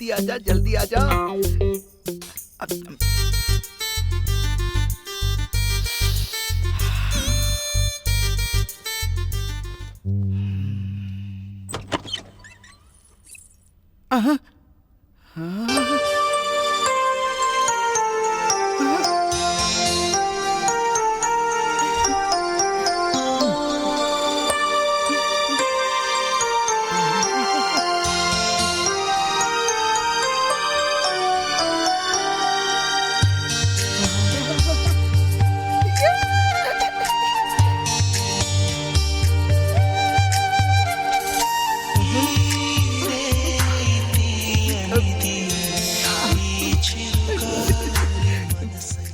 जल्दी आजा, जल्दी आजा।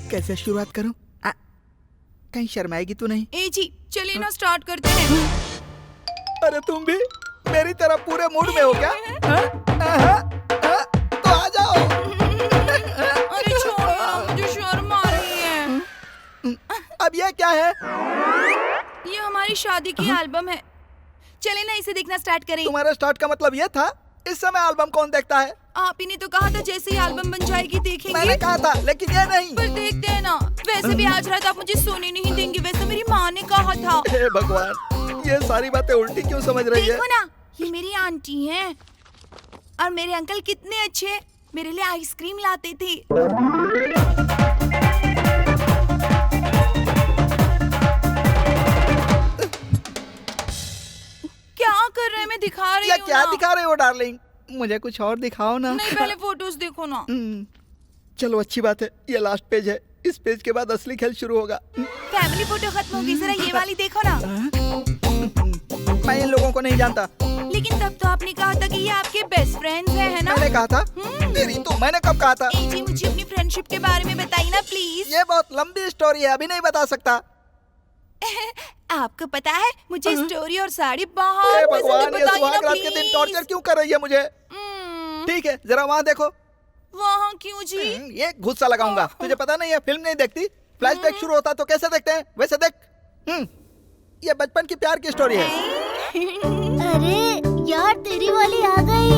कैसे शुरुआत करूं? कहीं शर्माएगी तो नहीं? ए जी चलिए ना स्टार्ट करते हैं। अरे तुम भी मेरी तरह पूरे मूड में हो क्या? तो आ जाओ। अरे छोड़ो ना, मुझे शर्म आ रही है। अब ये क्या है? ये हमारी शादी की एल्बम है। चलिए ना इसे देखना स्टार्ट करें। तुम्हारे स्टार्ट का मतलब ये था? इस समय एल्बम कौन देखता है? आप ही ने तो कहा था जैसे ही एल्बम बन जाएगी देखेंगे। मैंने कहा था, लेकिन ये नहीं। पर देखते हैं ना। वैसे भी आज रात आप मुझे सोने नहीं देंगे, वैसे मेरी माँ ने कहा था। हे भगवान, ये सारी बातें उल्टी क्यों समझ रही है? देखो ना, ये मेरी आंटी हैं और मेरे अंकल कितने अच्छे मेरे लिए आइसक्रीम लाते थे। क्या कर रहे हैं? मैं दिखा रही हूँ। क्या दिखा रहे हो डार्लिंग? मुझे कुछ और दिखाओ ना। नहीं, पहले फोटोज देखो ना। चलो अच्छी बात है, ये लास्ट पेज है। इस पेज के बाद असली खेल शुरू होगा। फैमिली फोटो खत्म होगी, जरा ये वाली देखो ना। मैं इन लोगों को नहीं जानता। लेकिन तब तो आपने कहा था कि ये आपके बेस्ट फ्रेंड्स हैं, है ना? मैंने कहा था? तेरी तो मैंने कब कहा था? जी मुझे अपनी फ्रेंडशिप के बारे में बताइए ना प्लीज। ये बहुत लंबी स्टोरी है, अभी नहीं बता सकता। आपको पता है मुझे स्टोरी और साड़ी बहुत पसंद है, भगवान, ये बताइए ना सुहाग रात के दिन टॉर्चर क्यों कर रही है मुझे? ठीक है, जरा वहाँ देखो। वहाँ क्यों जी? ये गुस्सा लगाऊंगा। तुझे पता नहीं है, फिल्म नहीं देखती? फ्लैशबैक शुरू होता तो कैसे देखते हैं, वैसे देख। ये बचपन की प्यार की स्टोरी है। अरे यार, तेरी वाली आ गई।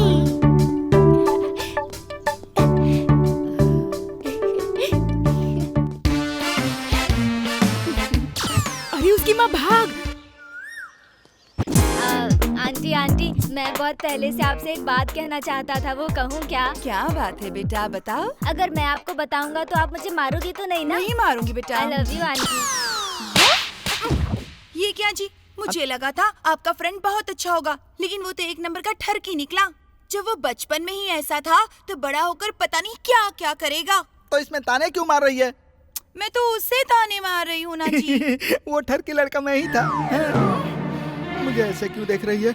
अरे उसकी माँ भाग। आंटी मैं बहुत पहले से आपसे एक बात कहना चाहता था, वो कहूँ क्या? क्या बात है बेटा, बताओ। अगर मैं आपको बताऊंगा तो आप मुझे मारोगी तो नहीं ना? नहीं मारूंगी बेटा। I love you aunty. ये क्या जी? मुझे लगा था आपका फ्रेंड बहुत अच्छा होगा, लेकिन वो तो एक नंबर का ठरकी निकला। जब वो बचपन में ही ऐसा था तो बड़ा होकर पता नहीं क्या क्या करेगा। तो इसमें ताने क्यों मार रही है? मैं तो उससे ताने मार रही हूँ ना जी। वो ठरकी लड़का मैं ही था। मुझे ऐसे क्यों देख रही है?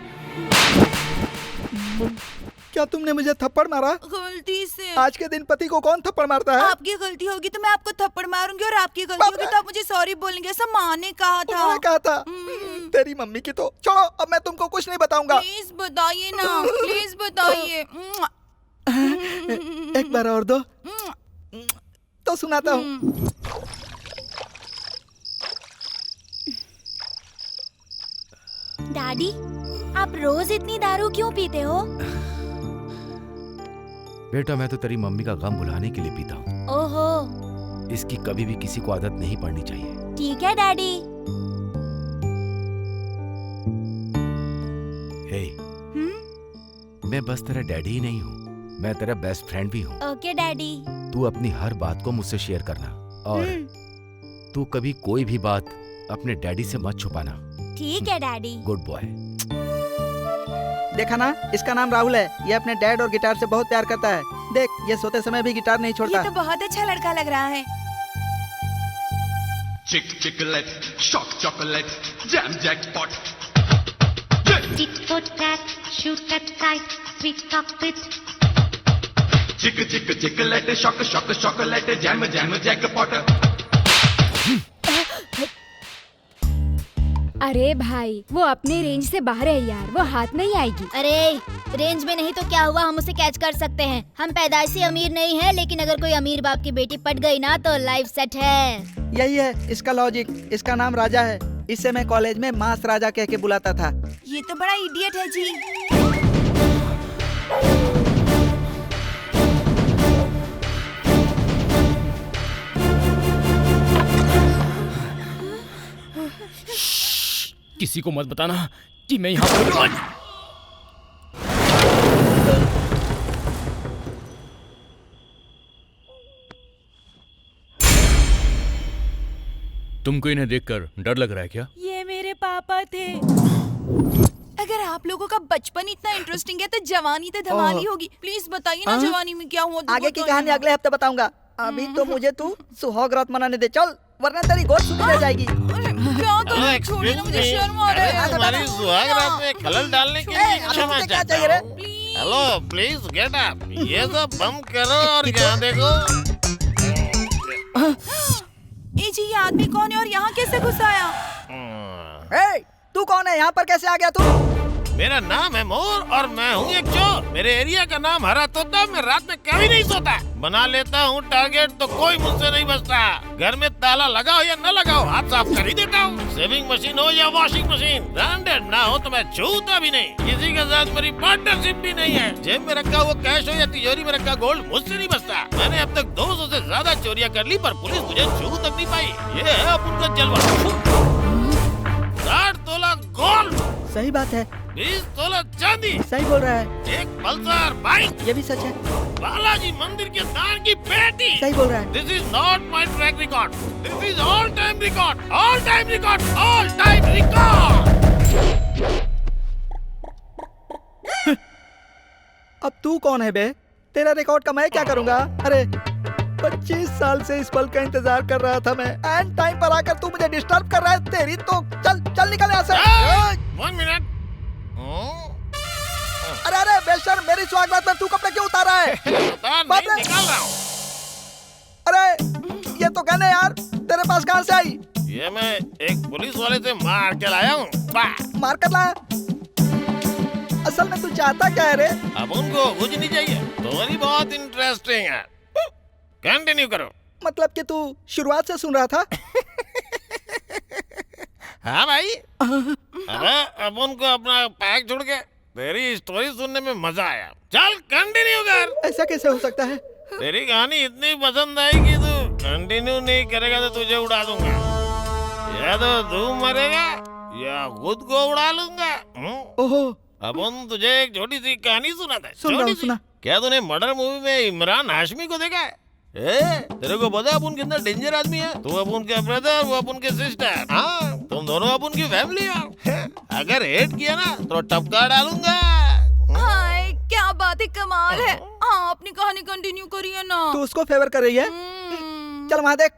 क्या तुमने मुझे थप्पड़ मारा? गलती से। आज के दिन पति को कौन थप्पड़ मारता है? आपकी गलती होगी तो मैं आपको थप्पड़ मारूंगी, और आपकी गलती होगी तो आप मुझे सॉरी बोलेंगे। ऐसा माँ ने कहा था। उन्होंने कहा था? तेरी मम्मी की तो छोड़ो, अब मैं तुमको कुछ नहीं बताऊंगा। प्लीज बताइए ना, प्लीज बताइए। एक बार और दो तो सुनाता हूँ। डैडी, आप रोज इतनी दारू क्यों पीते हो? बेटा, मैं तो तेरी मम्मी का गम भुलाने के लिए पीता हूँ। ओहो। इसकी कभी भी किसी को आदत नहीं पड़नी चाहिए। ठीक है डैडी। हे, मैं बस तेरा डैडी ही नहीं हूँ, मैं तेरा बेस्ट फ्रेंड भी हूँ। Okay daddy. तू अपनी हर बात को मुझसे शेयर करना, और तू कभी कोई भी बात अपने डैडी से मत छुपाना। ठीक है डैडी। Good boy. देखा ना, इसका नाम राहुल है। ये अपने डैड और गिटार से बहुत प्यार करता है। देख, ये सोते समय भी गिटार नहीं छोड़ता। ये तो बहुत अच्छा लड़का लग रहा है। Chick chocolate, shock chocolate, jam jackpot. Tit for tat, shoot at kite, sweet cockpit. Chick chocolate, shock chocolate, jam jackpot. अरे भाई, वो अपने रेंज से बाहर है यार, वो हाथ नहीं आएगी। अरे रेंज में नहीं तो क्या हुआ, हम उसे कैच कर सकते हैं। हम पैदाइशी अमीर नहीं है, लेकिन अगर कोई अमीर बाप की बेटी पट गई ना तो लाइफ सेट है। यही है इसका लॉजिक। इसका नाम राजा है। इससे मैं कॉलेज में मास राजा कह के बुलाता था। ये तो बड़ा इडियट है जी। किसी को मत बताना कि मैं यहाँ पर। तुमको इन्हें देखकर डर लग रहा है क्या? ये मेरे पापा थे। अगर आप लोगों का बचपन इतना इंटरेस्टिंग है तो जवानी तो धमाली होगी। प्लीज बताइए ना जवानी में क्या हुआ। आगे की कहानी अगले हफ्ते बताऊंगा। अभी तो मुझे तू सुहाग रात मनाने दे, चल वरना तेरी गोद सूखी रह जाएगी। अरे क्या करूं, छोड़िए ना, मुझे शर्म आ रहा है। हमारी सुहाग रात में खलल डालने के लिए क्षमा क्या चाहता चाहिए रे? हूं। हेलो प्लीज गेट अप, ये सब बंद करो और यहाँ देखो। ए जी, ये आदमी कौन है और यहाँ कैसे घुस आया? ए, तू कौन है? यहाँ पर कैसे आ गया तू? मेरा नाम है मोर और मैं हूँ एक चोर। मेरे एरिया का नाम हरा तोता। मैं रात में कभी नहीं सोता। बना लेता हूँ टारगेट तो कोई मुझसे नहीं बचता। घर में ताला लगाओ या न लगाओ, हाथ साफ कर ही देता हूँ। सेविंग मशीन हो या वॉशिंग मशीन, ब्रांडेड ना हो तो मैं छूता भी नहीं। किसी के साथ मेरी पार्टनरशिप भी नहीं है। जेब में रखा हुआ कैश हो या तिजोरी में रखा गोल्ड मुझसे नहीं बचता। मैंने अब तक 200 से ज्यादा चोरियां कर ली पर पुलिस मुझे छू तक नहीं पाई। ये है अब उनका जलवा। 60 तोला गोल्ड, सही बात है। 20 तोला चांदी, सही बोल रहा है। एक पल्सर बाइक, ये भी सच है। बालाजी मंदिर के दान की पेटी। सही बोल रहा है। This is not my track record, this is all time record, all time record, all time record. अब तू कौन है बे? तेरा रिकॉर्ड का मैं क्या करूंगा? अरे 25 साल से इस पल का इंतजार कर रहा था मैं। एंड टाइम पर आकर तू मुझे डिस्टर्ब कर रहा है। तेरी तो चल चल निकल यहाँ से। 1 मिनट। अरे अरे बेशर्म, मेरी स्वागत में तू कपड़े क्यों उतार रहा है? नहीं निकाल रहा हूँ। अरे ये तो कहने यार, तेरे पास कहाँ से आई? ये मैं एक पुलिस वाले से मार के लाया हूँ। मार कर लाया? असल में तू चाहता क्या है रे? अब उनको कुछ नहीं चाहिए। तुम्हारी बहुत इंटरेस्टिंग है, कंटिन्यू करो। मतलब कि तू शुरुआत से सुन रहा था? हाँ भाई। अब उनको अपना पैक छोड़ के तेरी स्टोरी सुनने में मजा आया। चल कंटिन्यू कर। ऐसा कैसे हो सकता है? तेरी कहानी इतनी पसंद आई कि तू कंटिन्यू नहीं करेगा तो तुझे उड़ा दूंगा। या तो तू मरेगा या खुद को उड़ा लूंगा। ओहो। अब उन तुझे एक छोटी सी कहानी सुनाता है। सुन रहा हूँ, सुना। क्या तूने मर्डर मूवी में इमरान हाशमी को देखा है? तेरे को पता है अपुन कितना डेंजर आदमी है? तू अपुन के ब्रदर, वो अपुन के सिस्टर। हाँ, तुम दोनों अपुन की फैमिली हो। अगर हेट किया ना तो टपका डालूंगा। हाय क्या बात है, कमाल है। हाँ, अपनी कहानी कंटिन्यू करिए ना। तू उसको फेवर कर रही है? चल वहाँ देख।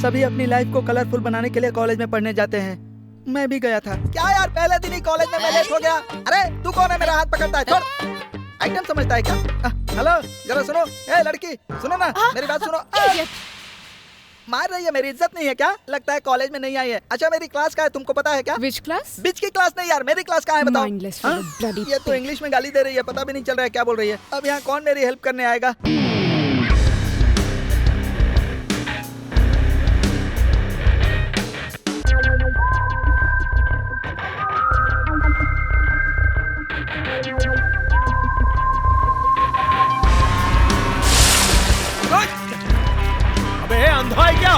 सभी अपनी लाइफ को कलरफुल बनाने के लिए कॉलेज में पढ़ने जाते हैं। मैं भी गया था। क्या यार, पहले दिन ही कॉलेज में मैं लेट हो गया। अरे तू कौन है? मेरा हाथ पकड़ता है, छोड़। आइटम समझता है क्या? हेलो, जरा सुनो। ए लड़की, सुनो ना, मेरी बात सुनो। मार रही है, मेरी इज्जत नहीं है क्या? लगता है कॉलेज में नहीं आई है। अच्छा मेरी क्लास का है, तुमको पता है क्या? Which class? बीच की क्लास नहीं यार, मेरी क्लास कहाँ है बताओ? Mindless fellow, bloody ये तो इंग्लिश में गाली दे रही है, पता भी नहीं चल रहा है क्या बोल रही है। अब यहाँ कौन मेरी हेल्प करने आएगा? अबे अंधा है क्या?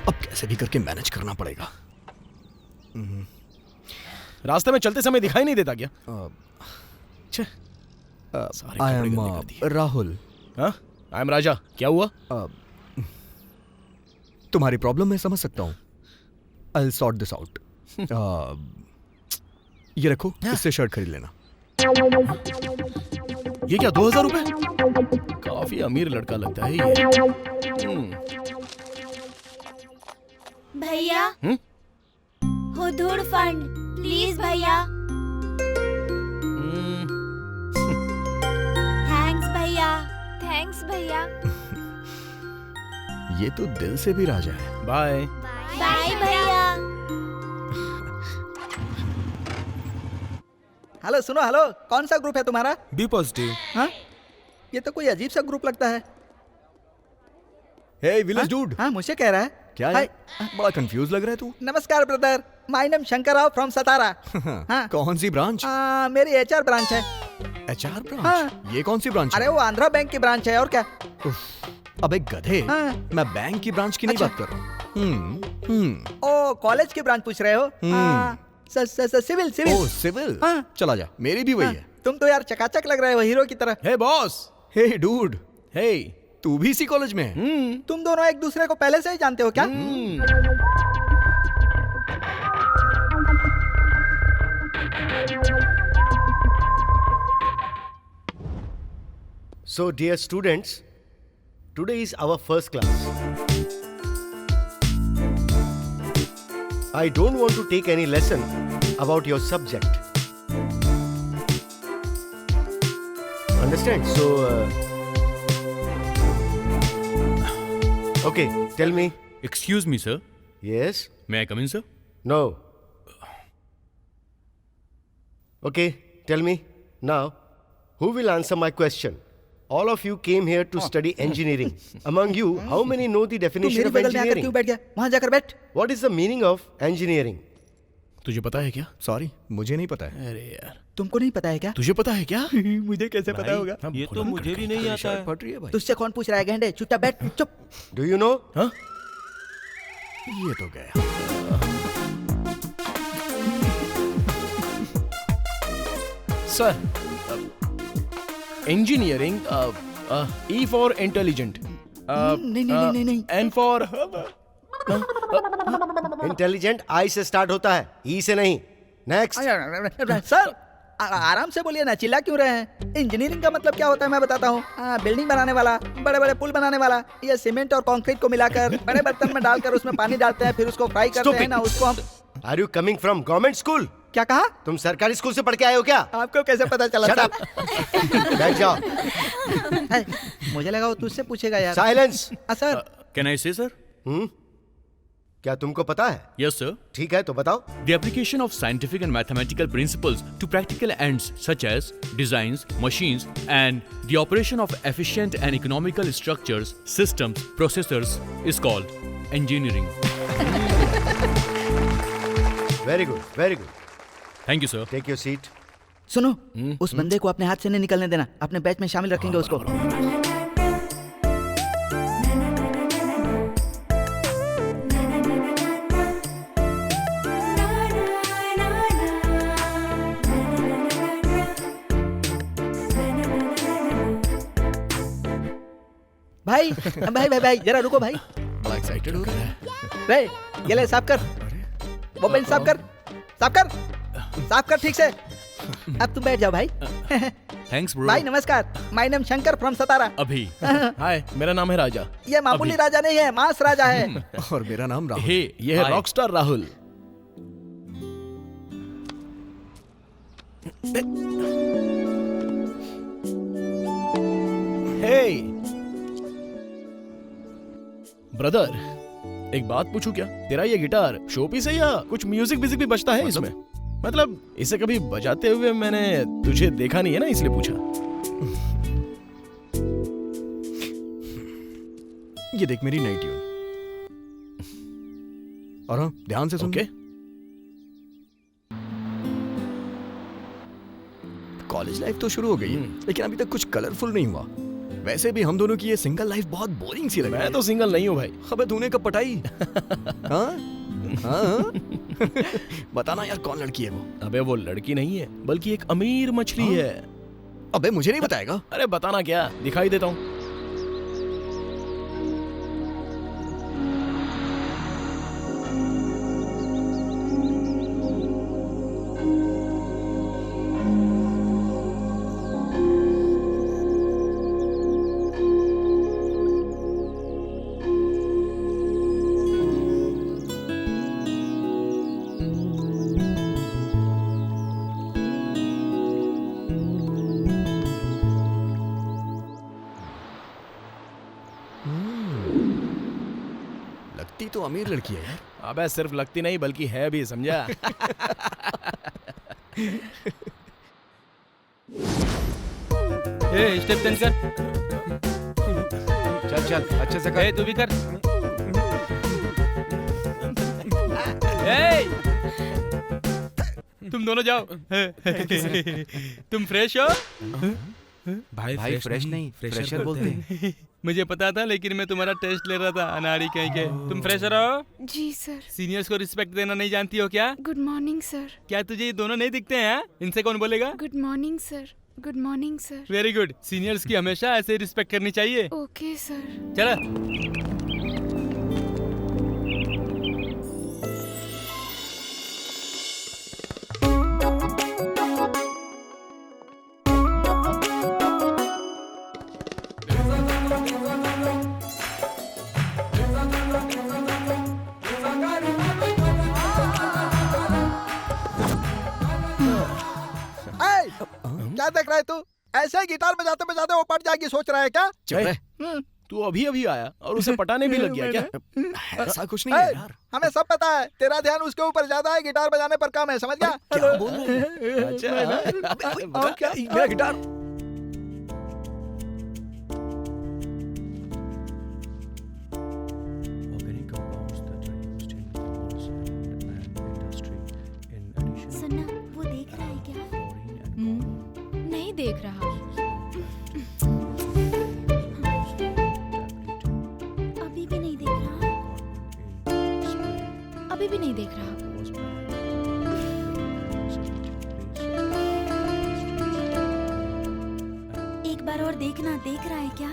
अब कैसे भी करके मैनेज करना पड़ेगा। रास्ते में चलते समय दिखाई नहीं देता क्या? I am Rahul. I am Raja. क्या हुआ? तुम्हारी प्रॉब्लम मैं समझ सकता हूँ। I will sort this out. ये रखो, इससे शर्ट खरीद लेना। ये क्या 2000 रुपए? काफी अमीर लड़का लगता है ये। भैया हुदूड़ फंड प्लीज भैया। थैंक्स भैया। थैंक्स भैया। ये तो दिल से भी राजा है। बाय बाय भैया। हेलो सुनो, हेलो, कौन सा ग्रुप है तुम्हारा? B positive. हाँ, ये तो कोई अजीब सा ग्रुप लगता है। Hey village dude. हाँ, मुझे कह रहा है। क्या है? बड़ा कंफ्यूज लग रहा है तू। नमस्कार brother, my name Shankar Rao from Satara. हाँ। कौन सी ब्रांच? मेरी HR ब्रांच है। HR branch? हाँ। ये कौन सी ब्रांच अरे है? वो आंध्रा बैंक की ब्रांच है और क्या। अबे गधे, हाँ। मैं बैंक की ब्रांच की नहीं अच्छा। बात कर रहा हूँ। ओ कॉलेज की ब्रांच पूछ रहे हो। हाँ, सिविल सिविल। ओ सिविल। हाँ। चला जा, मेरी भी वही हाँ, है। तुम तो यार चकाचक लग रहे हो, हीरो की तरह। हे बॉस। हे डूड, हे। तू भी इसी कॉलेज में है? तुम दोनों एक दूसरे को पहले से ही जानते हो क्या? So, dear students, today is our first class. I don't want to take any lesson about your subject. Understand? So, okay, tell me. Excuse me, sir. Yes? May I come in, sir? No. Okay, tell me. Now, who will answer my question? All of you came here to study engineering. Among you, how many know the तुम definition मेरे of बगल में आकर engineering? क्यों बैठ गया? वहाँ जाकर बैठ। What is the meaning of engineering? तुझे पता है क्या? सॉरी, मुझे नहीं पता है। अरे यार, तुमको नहीं पता है क्या? तुझे पता है क्या? मुझे कैसे पता होगा? ये तो मुझे भी नहीं आता है। पट रही है भाई। तुझसे कौन पूछ रहा है गेंडे? चुपचाप बैठ, चुप। Do you know? हाँ? ये तो गया। Sir, engineering E for intelligent, नहीं। N फॉर Intelligent I से स्टार्ट होता है, E से नहीं. Next. सर आराम से बोलिए ना, चिल्ला क्यों रहे हैं? इंजीनियरिंग का मतलब क्या होता है मैं बताता हूँ। बिल्डिंग बनाने वाला, बड़े बड़े पुल बनाने वाला। ये सीमेंट और कंक्रीट को मिलाकर बड़े बर्तन में डालकर उसमें पानी डालते हैं, फिर उसको फ्राई करते हैं ना, उसको हम। Are you coming from government school? क्या कहा? तुम सरकारी स्कूल से पढ़ के आए हो क्या? आपको कैसे पता चला? Shut up. बैठ जाओ. है, मुझे लगा वो तुझसे पूछेगा यार। Silence. सर कैन आई से सर? क्या तुमको पता है? Yes sir. ठीक है तो बताओ. The application of scientific and mathematical principles to practical ends such as designs, machines, and the operation of efficient and economical structures, systems, processors is called engineering. Very good, very good. Thank you, sir. Take your seat. सुनो, उस बंदे को अपने हाथ से नहीं निकलने देना, अपने बैच में शामिल रखेंगे उसको। भाई भाई भाई भाई जरा रुको भाई। बड़ा एक्साइटेड हो रहा है। भाई ये ले साफ कर, वो बेंच साफ कर, साफ कर ठीक से। अब तुम बैठ जाओ भाई। Thanks, bro. भाई नमस्कार, माय नेम शंकर फ्रॉम सतारा। अभी. हाय, मेरा नाम है राजा. ये मामूली अभी. राजा नहीं है, मास राजा है। और मेरा नाम राहुल। हे, ये है रॉकस्टार राहुल. हे ब्रदर, एक बात पूछूं क्या? तेरा ये गिटार शोपीस है या कुछ म्यूजिक भी बजता है इसमें? मतलब इसे कभी बजाते हुए मैंने तुझे देखा नहीं है ना, इसलिए पूछा. ये देख मेरी नई ट्यून। और हाँ, ध्यान से सुन। ओके. कॉलेज लाइफ तो शुरू हो गई है, लेकिन अभी तक कुछ कलरफुल नहीं हुआ। वैसे भी हम दोनों की ये सिंगल लाइफ बहुत बोरिंग सी लगी। मैं तो सिंगल नहीं हूँ भाई. अबे तूने कब पटाई? हाँ? हाँ? बताना यार कौन लड़की है वो? अबे वो लड़की नहीं है, बल्कि एक अमीर मछली है. अबे मुझे नहीं बताएगा? अरे बताना क्या, दिखाई देता हूँ. लगती तो अमीर लड़की है यार। अबे सिर्फ लगती नहीं बल्कि है भी, समझा? ए स्टेप चेंज कर। चल चल अच्छे से कर। ए तू भी कर। ए तुम दोनों जाओ। तुम फ्रेश हो? भाई फ्रेश नहीं, फ्रेशर बोलते हैं। मुझे पता था, लेकिन मैं तुम्हारा टेस्ट ले रहा था अनाड़ी कहीं के। तुम फ्रेशर हो? जी सर। सीनियर्स को रिस्पेक्ट देना नहीं जानती हो क्या? Good morning sir. क्या तुझे ये दोनों नहीं दिखते हैं? इनसे कौन बोलेगा? Good morning sir. Good morning sir. Very good. Seniors की हमेशा ऐसे रिस्पेक्ट करनी चाहिए। Okay sir. चलो। क्या देख रहा है तू? ऐसे ही गिटार बजाते बजाते वो पट जाएगी सोच रहा है क्या? चुप रह। तू अभी अभी आया और उसे पटाने भी लग गया क्या? ऐसा कुछ नहीं है यार। हमें सब पता है, तेरा ध्यान उसके ऊपर ज्यादा है, गिटार बजाने पर कम है, समझ गया? क्या बोल रहे हो? अच्छा, और क्या? मेरा गिटार। सुनना, वो देख रहा है क्या? नहीं देख रहा। अभी भी नहीं देख रहा। अभी भी नहीं देख रहा। एक बार और देखना, देख रहा है क्या?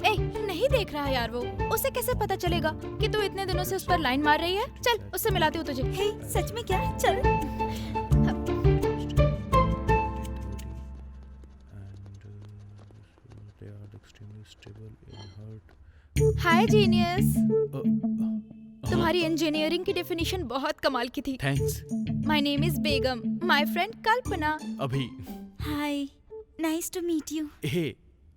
ए, नहीं देख रहा यार वो। उसे कैसे पता चलेगा कि तू इतने दिनों से उस पर लाइन मार रही है? चल उससे मिलाती हूँ तुझे। हे, सच में क्या? चल। Hi genius. तुम्हारी इंजीनियरिंग की डेफिनेशन बहुत कमाल की थी। Thanks. My name is Begum, my friend Kalpana. अभी। Hi, nice to meet you. Hey,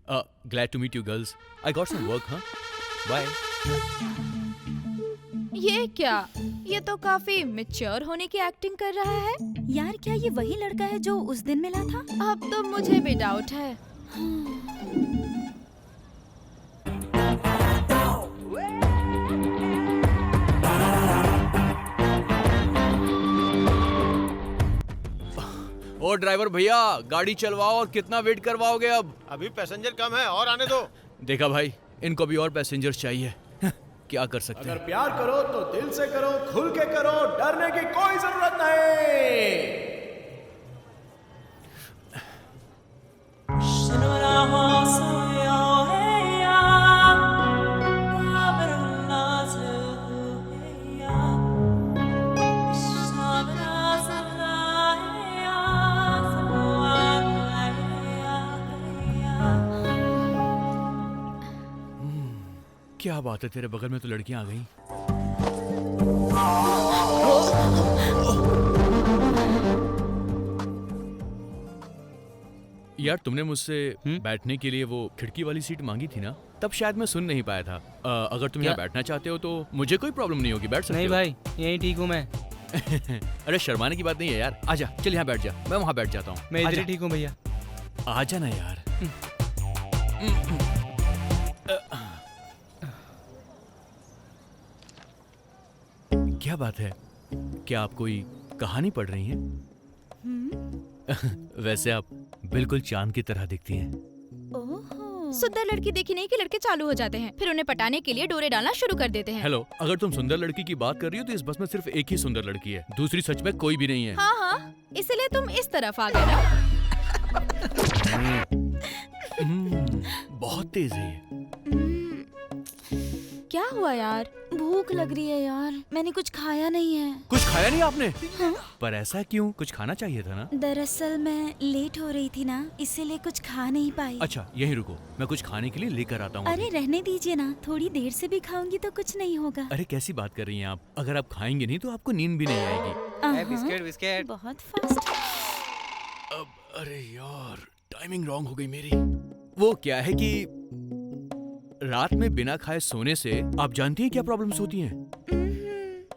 glad to meet you girls. I got some work. हाँ, बाय। ये क्या? ये तो काफी मैच्योर होने की एक्टिंग कर रहा है। यार, क्या ये वही लड़का है जो उस दिन मिला था? अब तो मुझे भी डाउट है। ओ ड्राइवर भैया, गाड़ी चलवाओ। और कितना वेट करवाओगे अब? अभी पैसेंजर कम है और आने दो। देखा भाई, इनको भी और पैसेंजर्स चाहिए। क्या कर सकते हैं? अगर प्यार करो तो दिल से करो, खुल के करो, डरने की कोई जरूरत नहीं। क्या बात है, तेरे बगल में तो लड़कियां आ गई। यार, तुमने मुझसे बैठने के लिए वो खिड़की वाली सीट मांगी थी ना? तब शायद मैं सुन नहीं पाया था। अगर तुम यहाँ बैठना चाहते हो तो मुझे कोई प्रॉब्लम नहीं होगी, बैठ सकते हो। नहीं भाई, यहीं ठीक हूँ मैं। अरे शर्माने की बात नहीं है यार, आजा, चल यहाँ बैठ जा। मैं वहाँ बैठ जाता हूँ। मैं इधर ही ठीक हूँ भैया। आजा ना यार। क्या बात है? क्या आप कोई कहानी पढ़ रही हैं? वैसे आप बिल्कुल चांद की तरह दिखती हैं। सुंदर लड़की देखी नहीं कि लड़के चालू हो जाते हैं, फिर उन्हें पटाने के लिए डोरे डालना शुरू कर देते हैं। हेलो, अगर तुम सुंदर लड़की की बात कर रही हो तो इस बस में सिर्फ एक ही सुंदर लड़की है, दूसरी सच में कोई भी नहीं है। हाँ हाँ, इसलिए तुम इस तरफ आ गए ना। बहुत तेज है ये। क्या हुआ यार? भूख लग रही है यार, मैंने कुछ खाया नहीं है। कुछ खाया नहीं आपने? हाँ? पर ऐसा क्यों? कुछ खाना चाहिए था ना। दरअसल मैं लेट हो रही थी ना, इसीलिए कुछ खा नहीं पाई। अच्छा, यहीं रुको, मैं कुछ खाने के लिए लेकर आता हूँ। अरे रहने दीजिए ना, थोड़ी देर से भी खाऊंगी तो कुछ नहीं होगा। अरे कैसी बात कर रही हैं आप? अगर आप खाएंगे नहीं तो आपको नींद भी नहीं आएगी। Biscuit biscuit. बहुत फास्ट। अब अरे यार, टाइमिंग रॉन्ग हो गई मेरी। वो क्या है कि रात में बिना खाए सोने से आप जानती हैं क्या प्रॉब्लम्स होती हैं?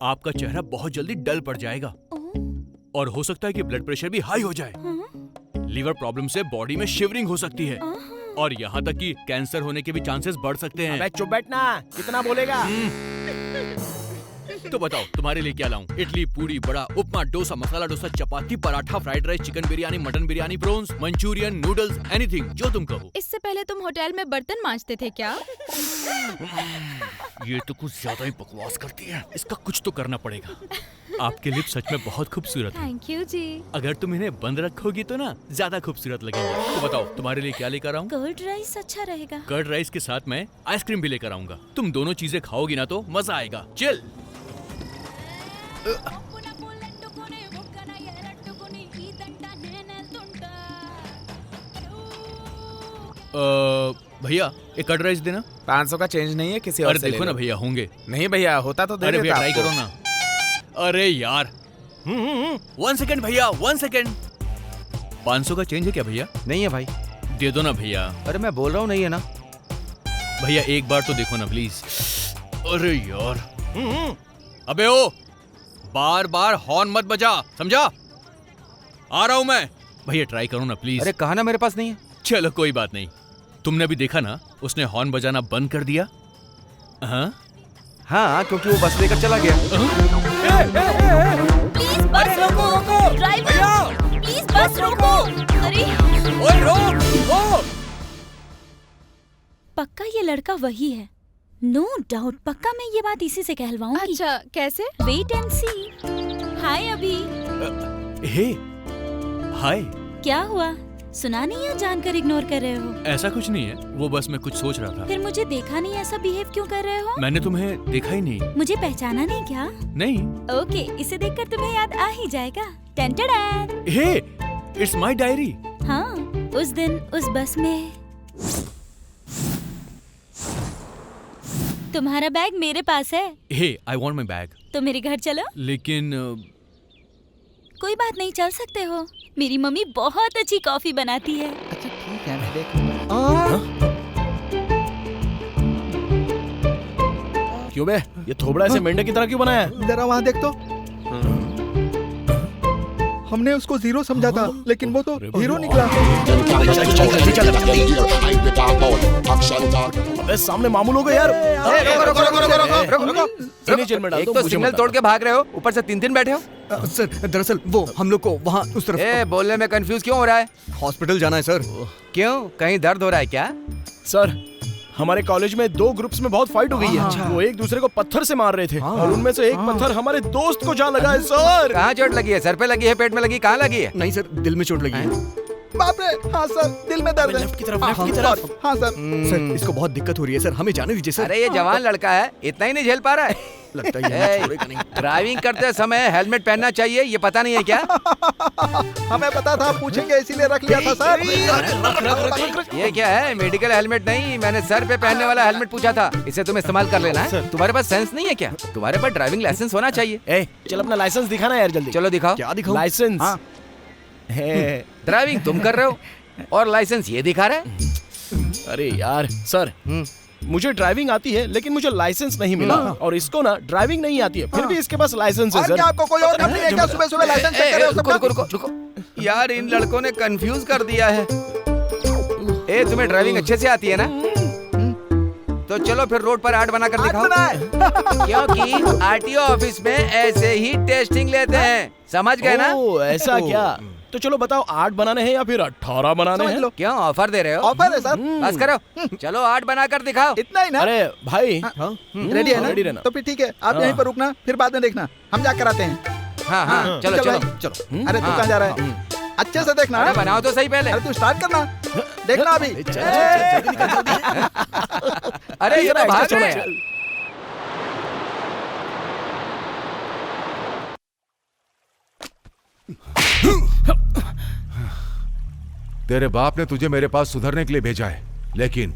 आपका चेहरा बहुत जल्दी डल पड़ जाएगा और हो सकता है कि ब्लड प्रेशर भी हाई हो जाए। लीवर प्रॉब्लम से बॉडी में शिवरिंग हो सकती है और यहाँ तक कि कैंसर होने के भी चांसेस बढ़ सकते हैं। चुप बैठना, कितना बोलेगा? तो बताओ तुम्हारे लिए क्या लाऊं? Idli, puri, bada, upma, dosa, masala dosa, chapati, paratha, fried rice, chicken biryani, mutton biryani, prawns, Manchurian, noodles, anything जो तुम कहो। इससे पहले तुम होटल में बर्तन मांजते थे क्या? ये तो कुछ ज्यादा ही बकवास करती है। इसका कुछ तो करना पड़ेगा। आपके लिप सच में बहुत खूबसूरत हैं। थैंक यू जी। अगर तुम इन्हें बंद रखोगी तो ना ज्यादा खूबसूरत लगेंगे। तो बताओ तुम्हारे लिए क्या लेकर आऊं? कर्ड राइस अच्छा रहेगा। कर्ड राइस के साथ मैं आइसक्रीम भी लेकर आऊंगा। तुम दोनों चीजें खाओगी ना तो मजा आएगा। चिल। भैया एक कर्ड राइस देना। 500 का चेंज नहीं है, किसी और अरे से ले देखो ना लो। भैया होंगे। नहीं भैया, होता तो दे अरे भैया देता ट्राई आपको। करो ना। अरे यार 1 सेकंड भैया, 1 सेकंड। 500 का चेंज है क्या भैया? नहीं है भाई। दे दो ना भैया। अरे मैं बोल रहा हूँ नहीं है ना। भैया एक बार तो देखो ना प्लीज। अरे यार अबे ओ, बार बार हॉर्न मत बजा, समझा? आ रहा हूं मैं। भैया ट्राई करो ना प्लीज। अरे कहा ना मेरे पास नहीं है। चलो कोई बात नहीं। तुमने भी देखा ना उसने हॉर्न बजाना बंद कर दिया। हाँ क्योंकि वो बस लेकर चला गया। प्लीज बस रोको। ड्राइवर प्लीज बस रोको। अरे ओए रोक। पक्का ये लड़का वही है। नो डाउट, पक्का मैं ये बात इसी से कहलवाऊंगी। अच्छा कैसे? वेट एंड सी। हाय अभी। हे हाय। क्या हुआ? सुना नहीं या जानकर इग्नोर कर रहे हो? ऐसा कुछ नहीं है, वो बस मैं कुछ सोच रहा था। फिर मुझे देखा नहीं, ऐसा बिहेव क्यों कर रहे हो? मैंने तुम्हें देखा ही नहीं। मुझे पहचाना नहीं क्या? नहीं। ओके, इसे देखकर तुम्हें याद आ ही जाएगा। टन-टन-टन। Hey it's my diary. हाँ, उस दिन उस बस में तुम्हारा बैग मेरे पास है। हे आई वांट माय बैग। तो मेरे घर चलो। लेकिन कोई बात नहीं, चल सकते हो। मेरी मम्मी बहुत अच्छी कॉफी बनाती है। अच्छा ठीक है, मैं देख लूंगा। क्यों बे, ये थोबड़ा ऐसे मेंढक की तरह क्यों बनाया है? जरा वहाँ देख तो। हमने उसको जीरो समझा था, लेकिन वो तो हीरो निकला। अबे सामने मामूल हो गए यार। रुको। एक तो सिग्नल तोड़ के भाग रहे हो, ऊपर से 3 बैठे हो। सर दरअसल वो हम लोग को वहाँ उस तरफ। बोलने में कंफ्यूज क्यों हो रहा है? हॉस्पिटल जाना है सर। क्यों, कहीं दर्द हो रहा है क्या? सर हमारे कॉलेज में 2 ग्रुप्स में बहुत फाइट हो गई है। वो एक दूसरे को पत्थर से मार रहे थे और उनमें से एक पत्थर हमारे दोस्त को जा लगा है सर। कहाँ चोट लगी है? सर पे लगी है, पेट में लगी, कहाँ लगी है? नहीं सर, दिल में चोट लगी है। बाप रे, हाँ सर, दिल में दर्द है। लेफ्ट की तरफ। हाँ सर। सर इसको बहुत दिक्कत हो रही है सर, हमें जाने दीजिए सर। अरे ये जवान लड़का है, इतना ही नहीं झेल पा रहा है। लगता है ड्राइविंग करते समय हेलमेट पहनना चाहिए, ये पता नहीं है क्या? हमें पता था, पूछेंगे इसीलिए रख लिया था सर। ये क्या है? मेडिकल हेलमेट नहीं, मैंने सर पे पहनने वाला हेलमेट पूछा था। इसे तुम इस्तेमाल कर लेना है। तुम्हारे पास सेंस नहीं है क्या? तुम्हारे पास ड्राइविंग लाइसेंस होना चाहिए। चल अपना लाइसेंस दिखाना यार जल्दी। चलो दिखाओ। क्या दिखाऊं? लाइसेंस। ड्राइविंग तुम कर रहे हो और लाइसेंस ये दिखा रहा है। अरे यार सर, मुझे ड्राइविंग आती है लेकिन मुझे लाइसेंस नहीं मिला, और इसको ना ड्राइविंग नहीं आती है, फिर भी इसके पास लाइसेंस है सर। क्या आपको कोई और काम नहीं है क्या? सुबह सुबह लाइसेंस चेक कर रहे हो सबका? रुको। यार इन लड़कों ने कंफ्यूज कर दिया है। तुम्हें ड्राइविंग अच्छे से आती है ना? तो चलो फिर रोड पर आर्ट बना कर दिखाओ। क्योंकि आरटीओ ऑफिस में ऐसे ही टेस्टिंग लेते हैं, समझ गए ना? ऐसा क्या? तो चलो बताओ, 8 बनाने हैं या फिर 18 बनाने हैं? क्यों ऑफर दे रहे हो? ऑफर है सर। बस करो, चलो 8 बना कर दिखाओ। इतना ही ना? अरे भाई रेडी है ना? रेडी रहना। तो फिर ठीक है, आप यहीं पर रुकना, फिर बाद में देखना, हम जा कर आते हैं। हाँ चलो चलो। अरे तू कहाँ जा रहा है? अच्छे से देखना। अरे बनाओ तो सही पहले। अरे तू स्टार्ट करना, देखना अभी। अरे ये तो भाग रहे हैं। तेरे बाप ने तुझे मेरे पास सुधरने के लिए भेजा है, लेकिन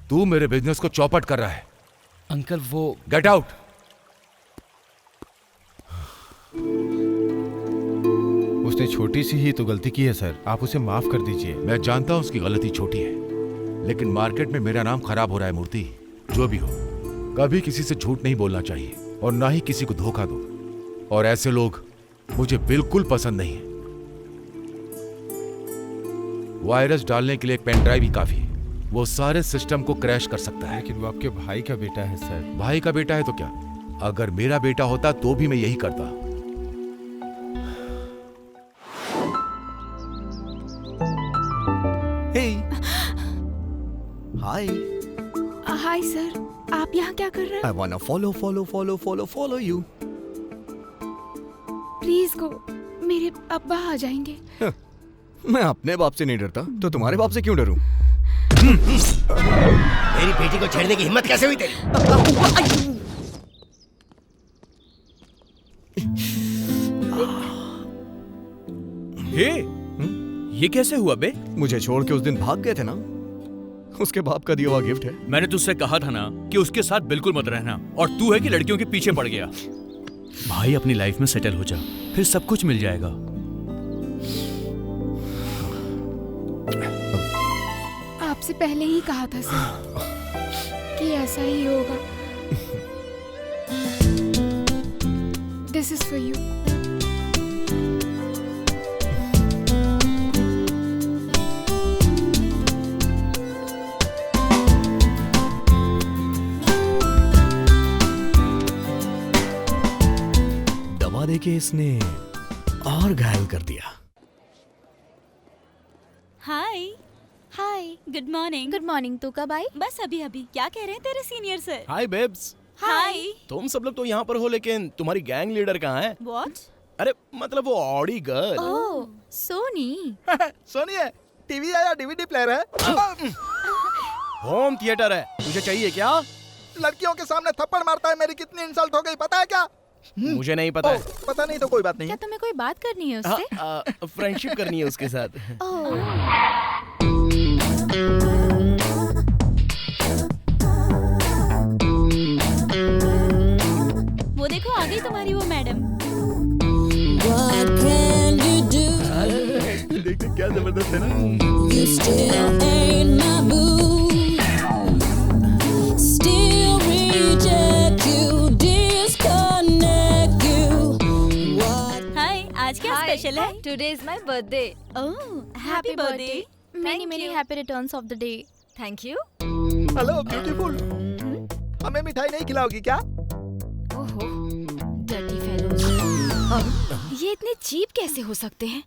तू मेरे बिजनेस को चौपट कर रहा है। अंकल वो गेट आउट। उसने छोटी सी ही तो गलती की है सर, आप उसे माफ कर दीजिए। मैं जानता हूं उसकी गलती छोटी है, लेकिन मार्केट में मेरा नाम खराब हो रहा है। मूर्ति, जो भी हो, कभी किसी से झूठ नहीं बोलना चाहिए और ना ही किसी को धोखा दो, और ऐसे लोग मुझे बिल्कुल पसंद नहीं है। वायरस डालने के लिए एक पेन ड्राइव ही काफी है, वो सारे सिस्टम को क्रैश कर सकता है। लेकिन वो आपके भाई का बेटा है सर। भाई का बेटा है तो क्या? अगर मेरा बेटा होता तो भी मैं यही करता। हाय हाय सर, आप यहाँ क्या कर रहे I wanna follow you. Please go, मेरे अब्बा आ जाएंगे। मैं अपने बाप से नहीं डरता तो तुम्हारे बाप से क्यों डरूं? मेरी बेटी को छेड़ने की हिम्मत कैसे हुई तेरी? हे, ये कैसे हुआ बे? मुझे छोड़ के उस दिन भाग गए थे ना, उसके बाप का दिया हुआ गिफ्ट है। मैंने तुझसे कहा था ना कि उसके साथ बिल्कुल मत रहना, और तू है कि लड़कियों के पीछे पड़ गया। भाई अपनी लाइफ में सेटल हो जा, फिर सब कुछ मिल जाएगा। आपसे पहले ही कहा था सर कि ऐसा ही होगा। This is for you. दवा देके इसने और घायल कर दिया। हाय हाय, गुड मॉर्निंग। Good morning. तू कब आई? बस अभी अभी। क्या कह रहे हैं तेरे सीनियर सर? हाय बेब्स। हाय। तुम सब लोग तो यहाँ पर हो, लेकिन तुम्हारी गैंग लीडर कहाँ है? व्हाट? अरे मतलब वो ऑडी गर्ल। ओह, सोनी। सोनी है? टीवी है या डीवीडी प्लेयर है? होम थिएटर है। तुझे चाहिए क्या? लड़कियों के सामने थप्पड़ मारता है, मेरी कितनी इंसल्ट हो गई पता है क्या? मुझे नहीं पता है। पता नहीं तो कोई बात नहीं। क्या तुम्हें कोई बात करनी है उससे? फ्रेंडशिप करनी है उसके साथ। वो देखो आ गई तुम्हारी वो मैडम। देखते क्या जबरदस्त है ना। हाय, आज क्या स्पेशल है? Today is my birthday. Oh, happy birthday. Many happy returns of the day. Thank you. Hello beautiful, हमें मिठाई नहीं खिलाओगी क्या? ओहो, डर्टी फेलोज। ये इतने चीप कैसे हो सकते हैं?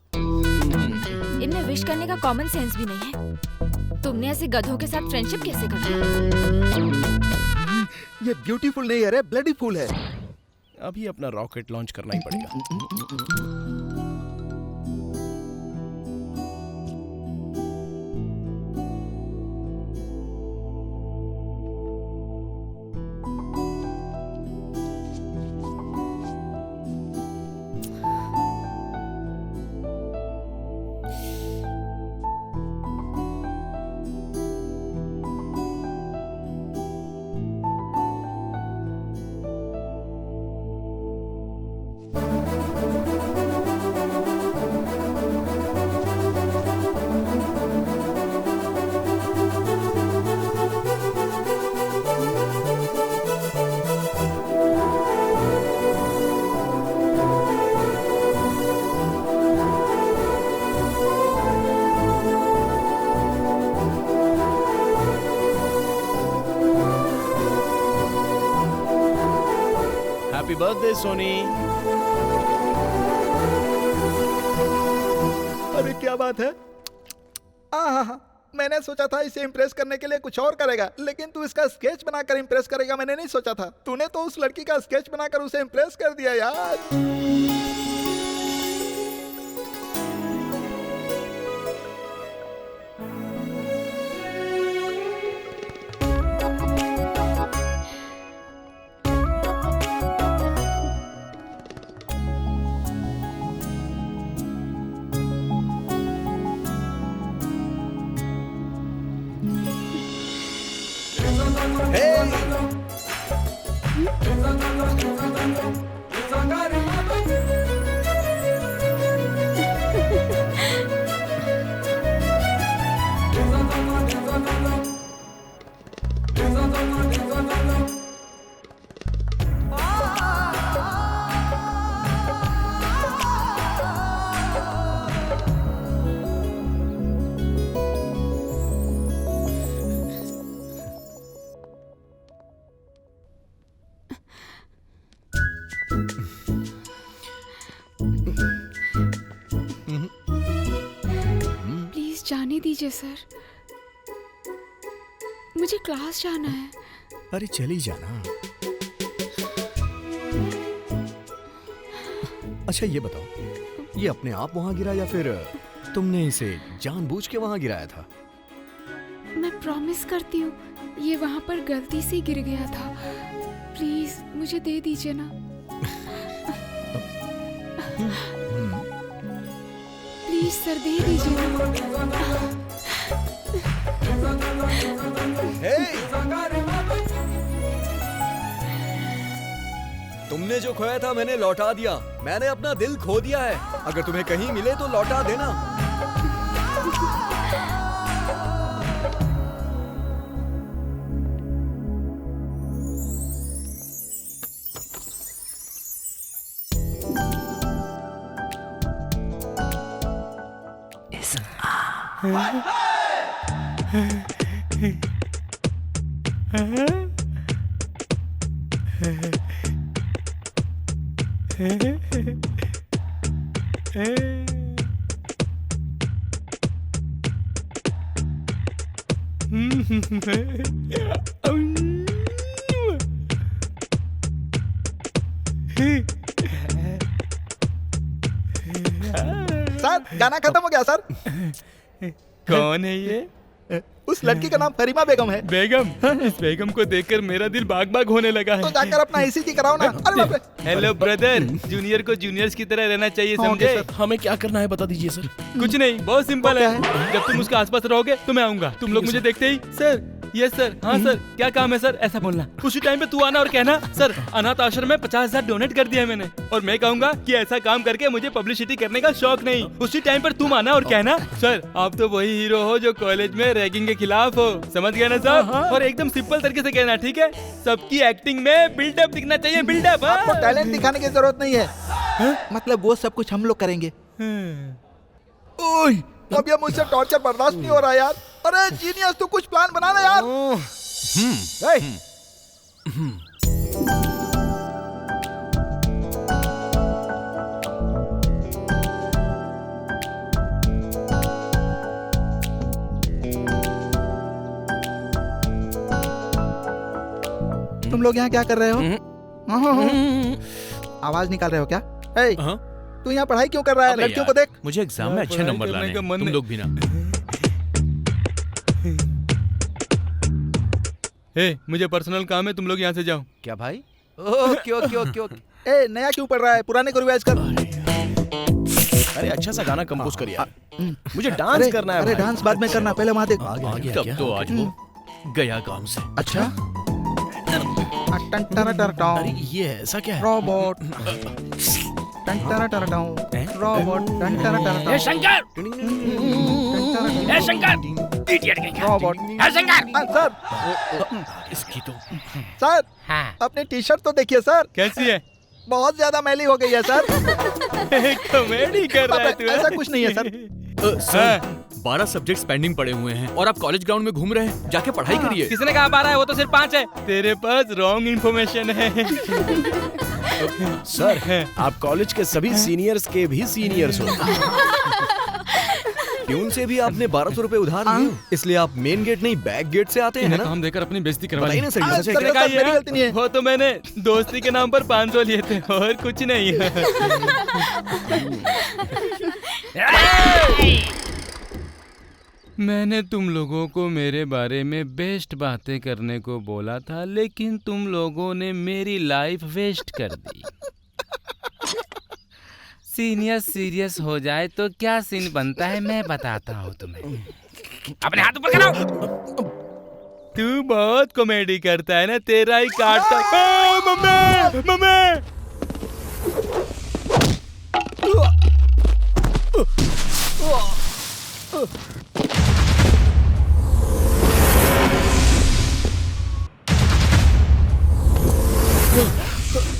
इनमें विश करने का कॉमन सेंस भी नहीं है। तुमने ऐसे गधों के साथ फ्रेंडशिप कैसे कर ली? ये ब्यूटीफुल नहीं है रे, ब्लडी फुल है। अभी अपना रॉकेट लॉन्च करना ही पड़ेगा। Happy birthday Soni. अरे क्या बात है। मैंने सोचा था इसे इम्प्रेस करने के लिए कुछ और करेगा, लेकिन तू इसका स्केच बनाकर इम्प्रेस करेगा मैंने नहीं सोचा था। तूने तो उस लड़की का स्केच बनाकर उसे इम्प्रेस कर दिया यार। जाने दीजिए सर, मुझे क्लास जाना है। अरे चली जाना। अच्छा ये बताओ, ये अपने आप वहां गिरा या फिर तुमने इसे जानबूझ के वहां गिराया था? मैं प्रॉमिस करती हूँ ये वहाँ पर गलती से गिर गया था। प्लीज मुझे दे दीजिए ना। प्लीज सर दे दीजिए ना। तुमने जो खोया था मैंने लौटा दिया। मैंने अपना दिल खो दिया है। अगर तुम्हें कहीं मिले तो लौटा देना। सर गाना खत्म हो गया सर। कौन है ये? उस लड़की का नाम फरीमा बेगम है। बेगम? इस बेगम को देखकर मेरा दिल बाग बाग होने लगा है। तो जाकर अपना ईसीजी कराओ ना। अरे बाप रे। हेलो ब्रदर, जूनियर को जूनियर्स की तरह रहना चाहिए, समझे? हमें क्या करना है बता दीजिए सर। कुछ नहीं, बहुत सिंपल है। जब तुम उसके आसपास रहोगे तो मैं आऊंगा। तुम लोग मुझे देखते ही सर, यस सर, हाँ सर, क्या काम है सर, ऐसा बोलना। उसी टाइम पे तू आना और कहना सर अनाथ आश्रम में 50,000 डोनेट कर दिया है मैंने। और मैं कहूंगा कि ऐसा काम करके मुझे पब्लिसिटी करने का शौक नहीं। उसी टाइम पर तुम आना और कहना सर आप तो वही हीरो हो जो कॉलेज में रैगिंग के खिलाफ हो। समझ गए ना सर? और एकदम सिंपल तरीके से कहना, ठीक है? सबकी एक्टिंग में बिल्डअप दिखना चाहिए, बिल्डअप। आपको टैलेंट दिखाने की जरूरत नहीं है। मतलब वो सब कुछ हम लोग करेंगे। ओए, अब ये मुझसे टॉर्चर बर्दाश्त नहीं हो रहा यार। अरे जीनियस, तू कुछ प्लान बना ना यार। तुम लोग यहाँ क्या कर रहे हो? आवाज निकाल रहे हो क्या? तू यहाँ पढ़ाई क्यों कर रहा है? लड़कियों को देख। मुझे एग्जाम में अच्छे नंबर लाने हैं, तुम लोग भी ना। मुझे पर्सनल काम है, तुम लोग यहाँ से जाओ। क्या भाई? Okay okay okay okay. ए नया क्यों पढ़ रहा है? पुराने को रिवाइज कर। अरे अच्छा सा गाना कंपोज कर यार। मुझे डांस करना है। अरे डांस बाद में करना, पहले वहाँ देख। तब तो आज वो गया काम से। अच्छा अरे ये ऐसा क्या है? Robot robot Shankar, Shankar, idiot कहीं का। Robot Shankar sir. इसकी तो सर अपनी टी शर्ट तो देखिए सर। कैसी है? बहुत ज्यादा मैली हो गई है सर। कॉमेडी कर रहा है तू? ऐसा कुछ नहीं है सर। सर 12 सब्जेक्ट्स पेंडिंग पड़े हुए हैं और आप कॉलेज ग्राउंड में घूम रहे हैं। जाके पढ़ाई करिए। किसने कहा 12 है? वो तो सिर्फ 5 है। तेरे पास रॉन्ग इन्फॉर्मेशन है। सर आप कॉलेज के सभी सीनियर्स के भी सीनियर्स हो। ट्यून से भी आपने 1200 रुपए उधार लिए, इसलिए आप मेन गेट नहीं बैक गेट से आते हैं ना? काम देकर अपनी बेइज्जती करवा बताइए ना सर, ये सच है क्या? मेरी गलती नहीं है। वो तो मैंने दोस्ती के नाम पर 500 लिए थे और कुछ नहीं। मैंने तुम लोगों को मेरे बारे में बेस्ट बातें करने को बोला था, लेकिन तुम लोगों ने मेरी लाइफ वेस्ट कर दी। सीनियर सीरियस हो जाए तो क्या सीन बनता है मैं बताता हूँ तुम्हें। अपने हाथ ऊपर करो। तू बहुत कॉमेडी करता है ना, तेरा ही काटता। मम्मी मम्मी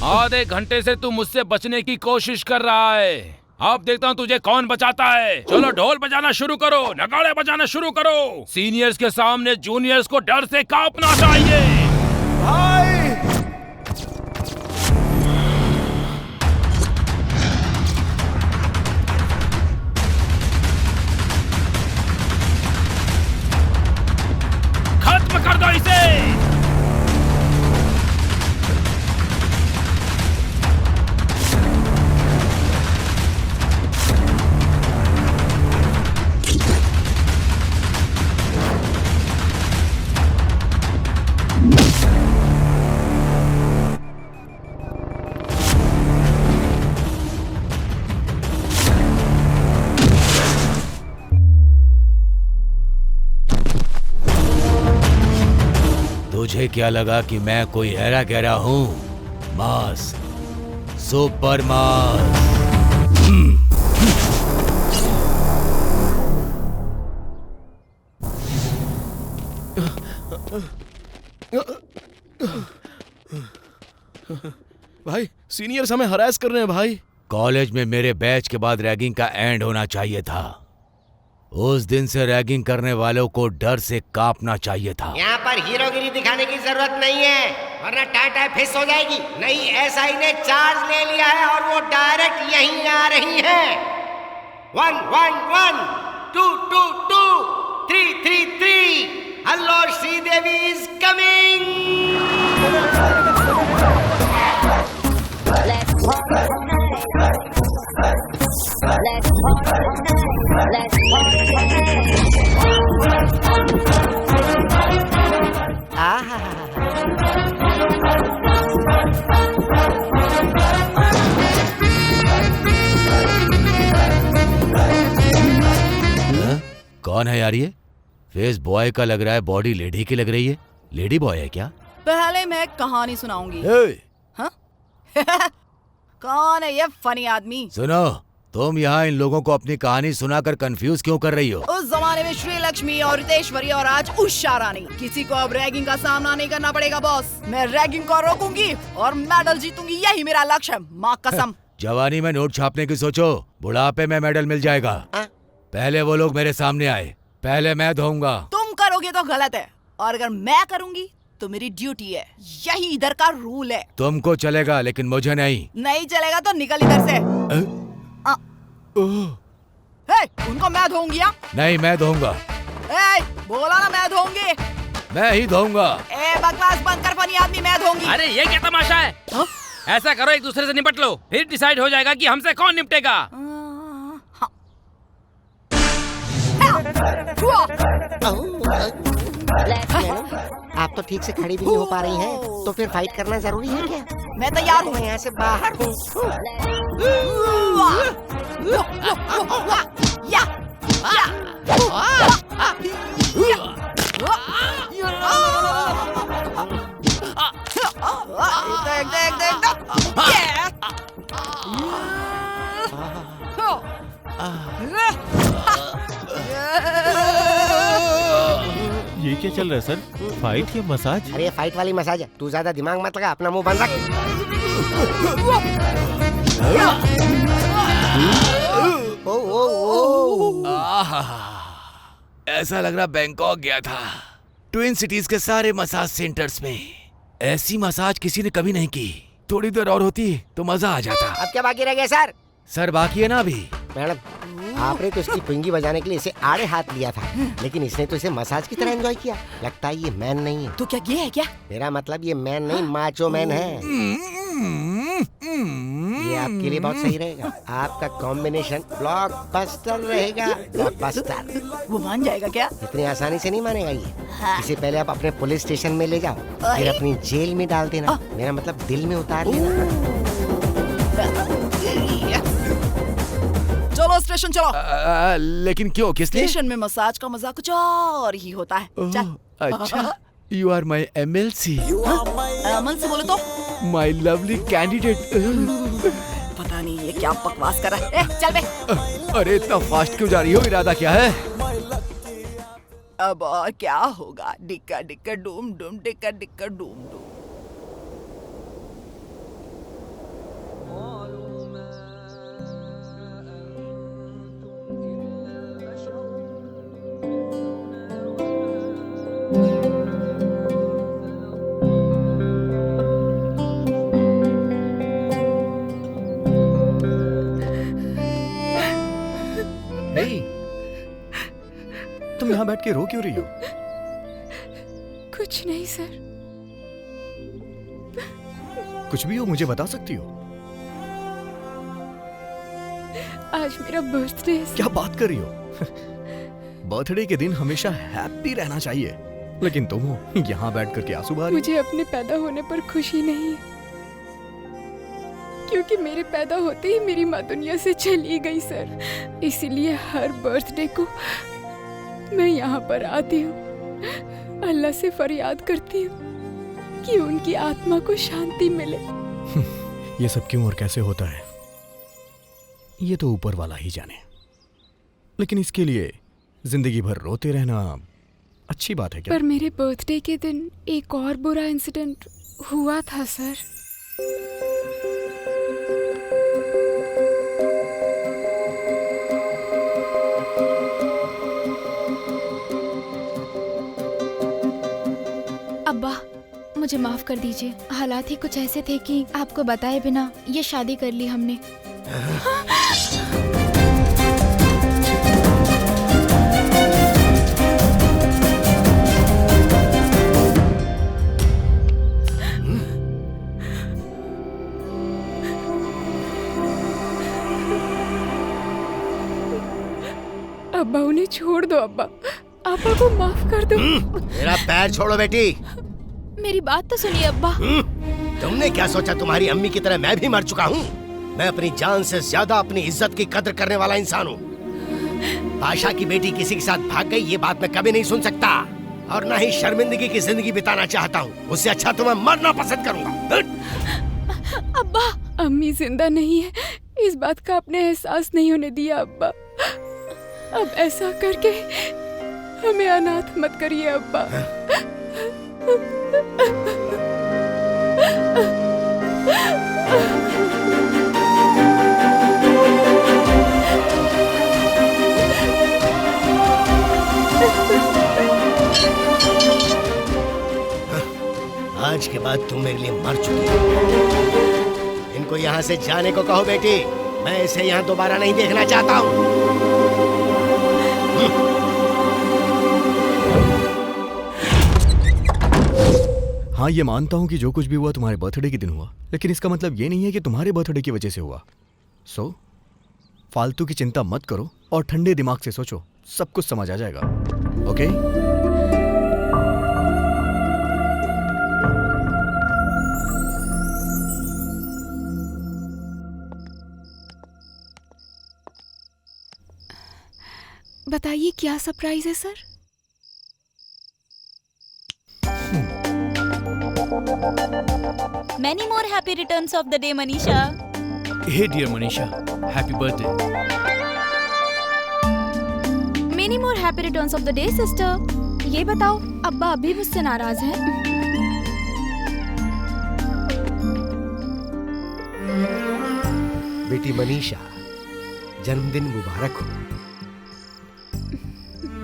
आधे घंटे से तू मुझसे बचने की कोशिश कर रहा है। अब देखता हूँ तुझे कौन बचाता है। चलो ढोल बजाना शुरू करो, नगाड़े बजाना शुरू करो। सीनियर्स के सामने जूनियर्स को डर से कांपना चाहिए। भाई तुझे क्या लगा कि मैं कोई हैरा गहरा हूँ? मास, सुपर मास। भाई सीनियर्स हमें हरास कर रहे हैं भाई। कॉलेज में मेरे बैच के बाद रैगिंग का एंड होना चाहिए था। उस दिन से रैगिंग करने वालों को डर से कांपना चाहिए था। यहाँ पर हीरोगिरी दिखाने की जरूरत नहीं है, वरना टाटा फिस हो जाएगी। नहीं, एसआई ने चार्ज ले लिया है और वो डायरेक्ट यहीं आ रही है। 1 1 1 2 2 2 3 3 3। Hello Sridevi is coming. कौन है यार ये? फेस बॉय का लग रहा है, बॉडी लेडी की लग रही है। लेडी बॉय है क्या? पहले मैं एक कहानी सुनाऊंगी। हाँ? कौन है ये फनी आदमी? सुनो, तुम यहाँ इन लोगों को अपनी कहानी सुनाकर कंफ्यूज क्यों कर रही हो? उस जमाने में श्री लक्ष्मी और रितेश्वरी और आज उषा रानी। किसी को अब रैगिंग का सामना नहीं करना पड़ेगा बॉस। मैं रैगिंग को रोकूंगी और मेडल जीतूंगी, यही मेरा लक्ष्य है, माँ कसम। जवानी में नोट छापने की सोचो, बुढ़ापे में मेडल मिल जाएगा। पहले वो लोग मेरे सामने आए, पहले मैं धोऊंगा। तुम करोगे तो गलत है, और अगर मैं करूंगी तो मेरी ड्यूटी है। यही इधर का रूल है। तुमको चलेगा लेकिन मुझे नहीं। नहीं चलेगा तो निकल इधर से। उनको मैं धोऊंगी। नहीं, मैं धोऊंगा। बोला ना मैं धोऊंगी। मैं ही धोऊंगा। बकवास बंद कर फनी आदमी, मैं धोऊंगी। अरे ये क्या तमाशा है? ऐसा करो, एक दूसरे से निपट लो, फिर डिसाइड हो जाएगा कि हमसे कौन निपटेगा। आप तो ठीक से खड़ी भी नहीं हो पा रही हैं, तो फिर फाइट करना जरूरी है क्या? मैं तैयार हूँ। मैं यहाँ से बाहर हूँ। ये क्या चल रहा है सर? फाइट या मसाज? अरे फाइट वाली मसाज है, तू ज्यादा दिमाग मत लगा, अपना मुंह बंद रख। ऐसा लग रहा बैंकॉक गया था। ट्विन सिटीज के सारे मसाज सेंटर्स में ऐसी मसाज किसी ने कभी नहीं की। थोड़ी देर और होती तो मजा आ जाता। अब क्या बाकी रह गया सर? सर बाकी है ना अभी। मैडम, आपने तो इसकी पुंगी बजाने के लिए इसे आड़े हाथ लिया था, लेकिन इसने तो इसे मसाज की तरह एंजॉय किया। लगता है ये मैन नहीं है। तो क्या ये है क्या? मेरा मतलब ये मैन नहीं, माचो मैन है। ये आपके लिए बहुत सही रहेगा। आपका कॉम्बिनेशन ब्लॉकबस्टर रहेगा। ब्लॉकबस्टर। वो मान जाएगा क्या? इतनी आसानी से नहीं मानेगा ये। इसे पहले आप अपने पुलिस स्टेशन में ले जाओ, फिर अपनी जेल में डाल देना। मेरा मतलब दिल में उतार लेना। चलो स्टेशन चलो। लेकिन क्यों, किस लिए? स्टेशन में मसाज का मजा कुछ और ही होता है। चल। अच्छा, you are my MLC। MLC बोले तो? My lovely candidate. पता नहीं ये क्या बकवास कर रहा है। चल बे। अरे इतना फास्ट क्यों जा रही हो? इरादा क्या है? अब और क्या होगा? डिक्का डिक्का डूम डूम, डिक्का डिक्का डूम डूम। तुम यहाँ बैठ के रो क्यों रही हो? कुछ नहीं सर। कुछ भी हो मुझे बता सकती हो। आज मेरा बर्थडे है। क्या बात कर रही हो? बर्थडे के दिन हमेशा हैप्पी रहना चाहिए, लेकिन तुम हो यहाँ बैठ करके आंसू बहा रही। मुझे अपने पैदा होने पर खुशी नहीं है, क्योंकि मेरे पैदा होते ही मेरी माँ दुनिया से चली गई सर। इसीलिए हर बर्थडे को मैं यहाँ पर आती हूँ, अल्लाह से फरियाद करती हूँ कि उनकी आत्मा को शांति मिले। ये सब क्यों और कैसे होता है ये तो ऊपर वाला ही जाने, लेकिन इसके लिए जिंदगी भर रोते रहना अच्छी बात है क्या? पर मेरे बर्थडे के दिन एक और बुरा इंसिडेंट हुआ था सर। अब्बा मुझे माफ कर दीजिए, हालात ही कुछ ऐसे थे कि आपको बताए बिना ये शादी कर ली हमने। अब्बा उन्हें छोड़ दो, अब्बा अब्बा को माफ कर दो। मेरा पैर छोड़ो बेटी। मेरी बात तो सुनिए अब्बा। तुमने क्या सोचा तुम्हारी अम्मी की तरह मैं भी मर चुका हूँ? मैं अपनी जान से ज्यादा अपनी इज्जत की कदर करने वाला इंसान हूँ। बादशाह की बेटी किसी के साथ भाग गई ये बात मैं कभी नहीं सुन सकता, और न ही शर्मिंदगी की जिंदगी बिताना चाहता हूँ। उससे अच्छा तो मैं मरना पसंद करूँगा। अब्बा अम्मी जिंदा नहीं है इस बात का आपने एहसास नहीं होने दिया अब्बा। अब ऐसा करके हमें अनाथ मत करिए अब्बा। आज के बाद तुम मेरे लिए मर चुकी हो। इनको यहाँ से जाने को कहो बेटी, मैं इसे यहाँ दोबारा नहीं देखना चाहता हूँ। हाँ ये मानता हूँ कि जो कुछ भी हुआ तुम्हारे बर्थडे के दिन हुआ, लेकिन इसका मतलब ये नहीं है कि तुम्हारे बर्थडे की वजह से हुआ। सो फालतू की चिंता मत करो और ठंडे दिमाग से सोचो, सब कुछ समझ आ जाएगा। ओके? बताइए क्या सरप्राइज है sir? Many more happy returns of the day, Manisha. Hey dear Manisha, happy birthday. Many more happy returns of the day, sister. ये बताओ, अब्बा अभी मुझसे नाराज हैं? बेटी मनीषा, जन्मदिन मुबारक हो।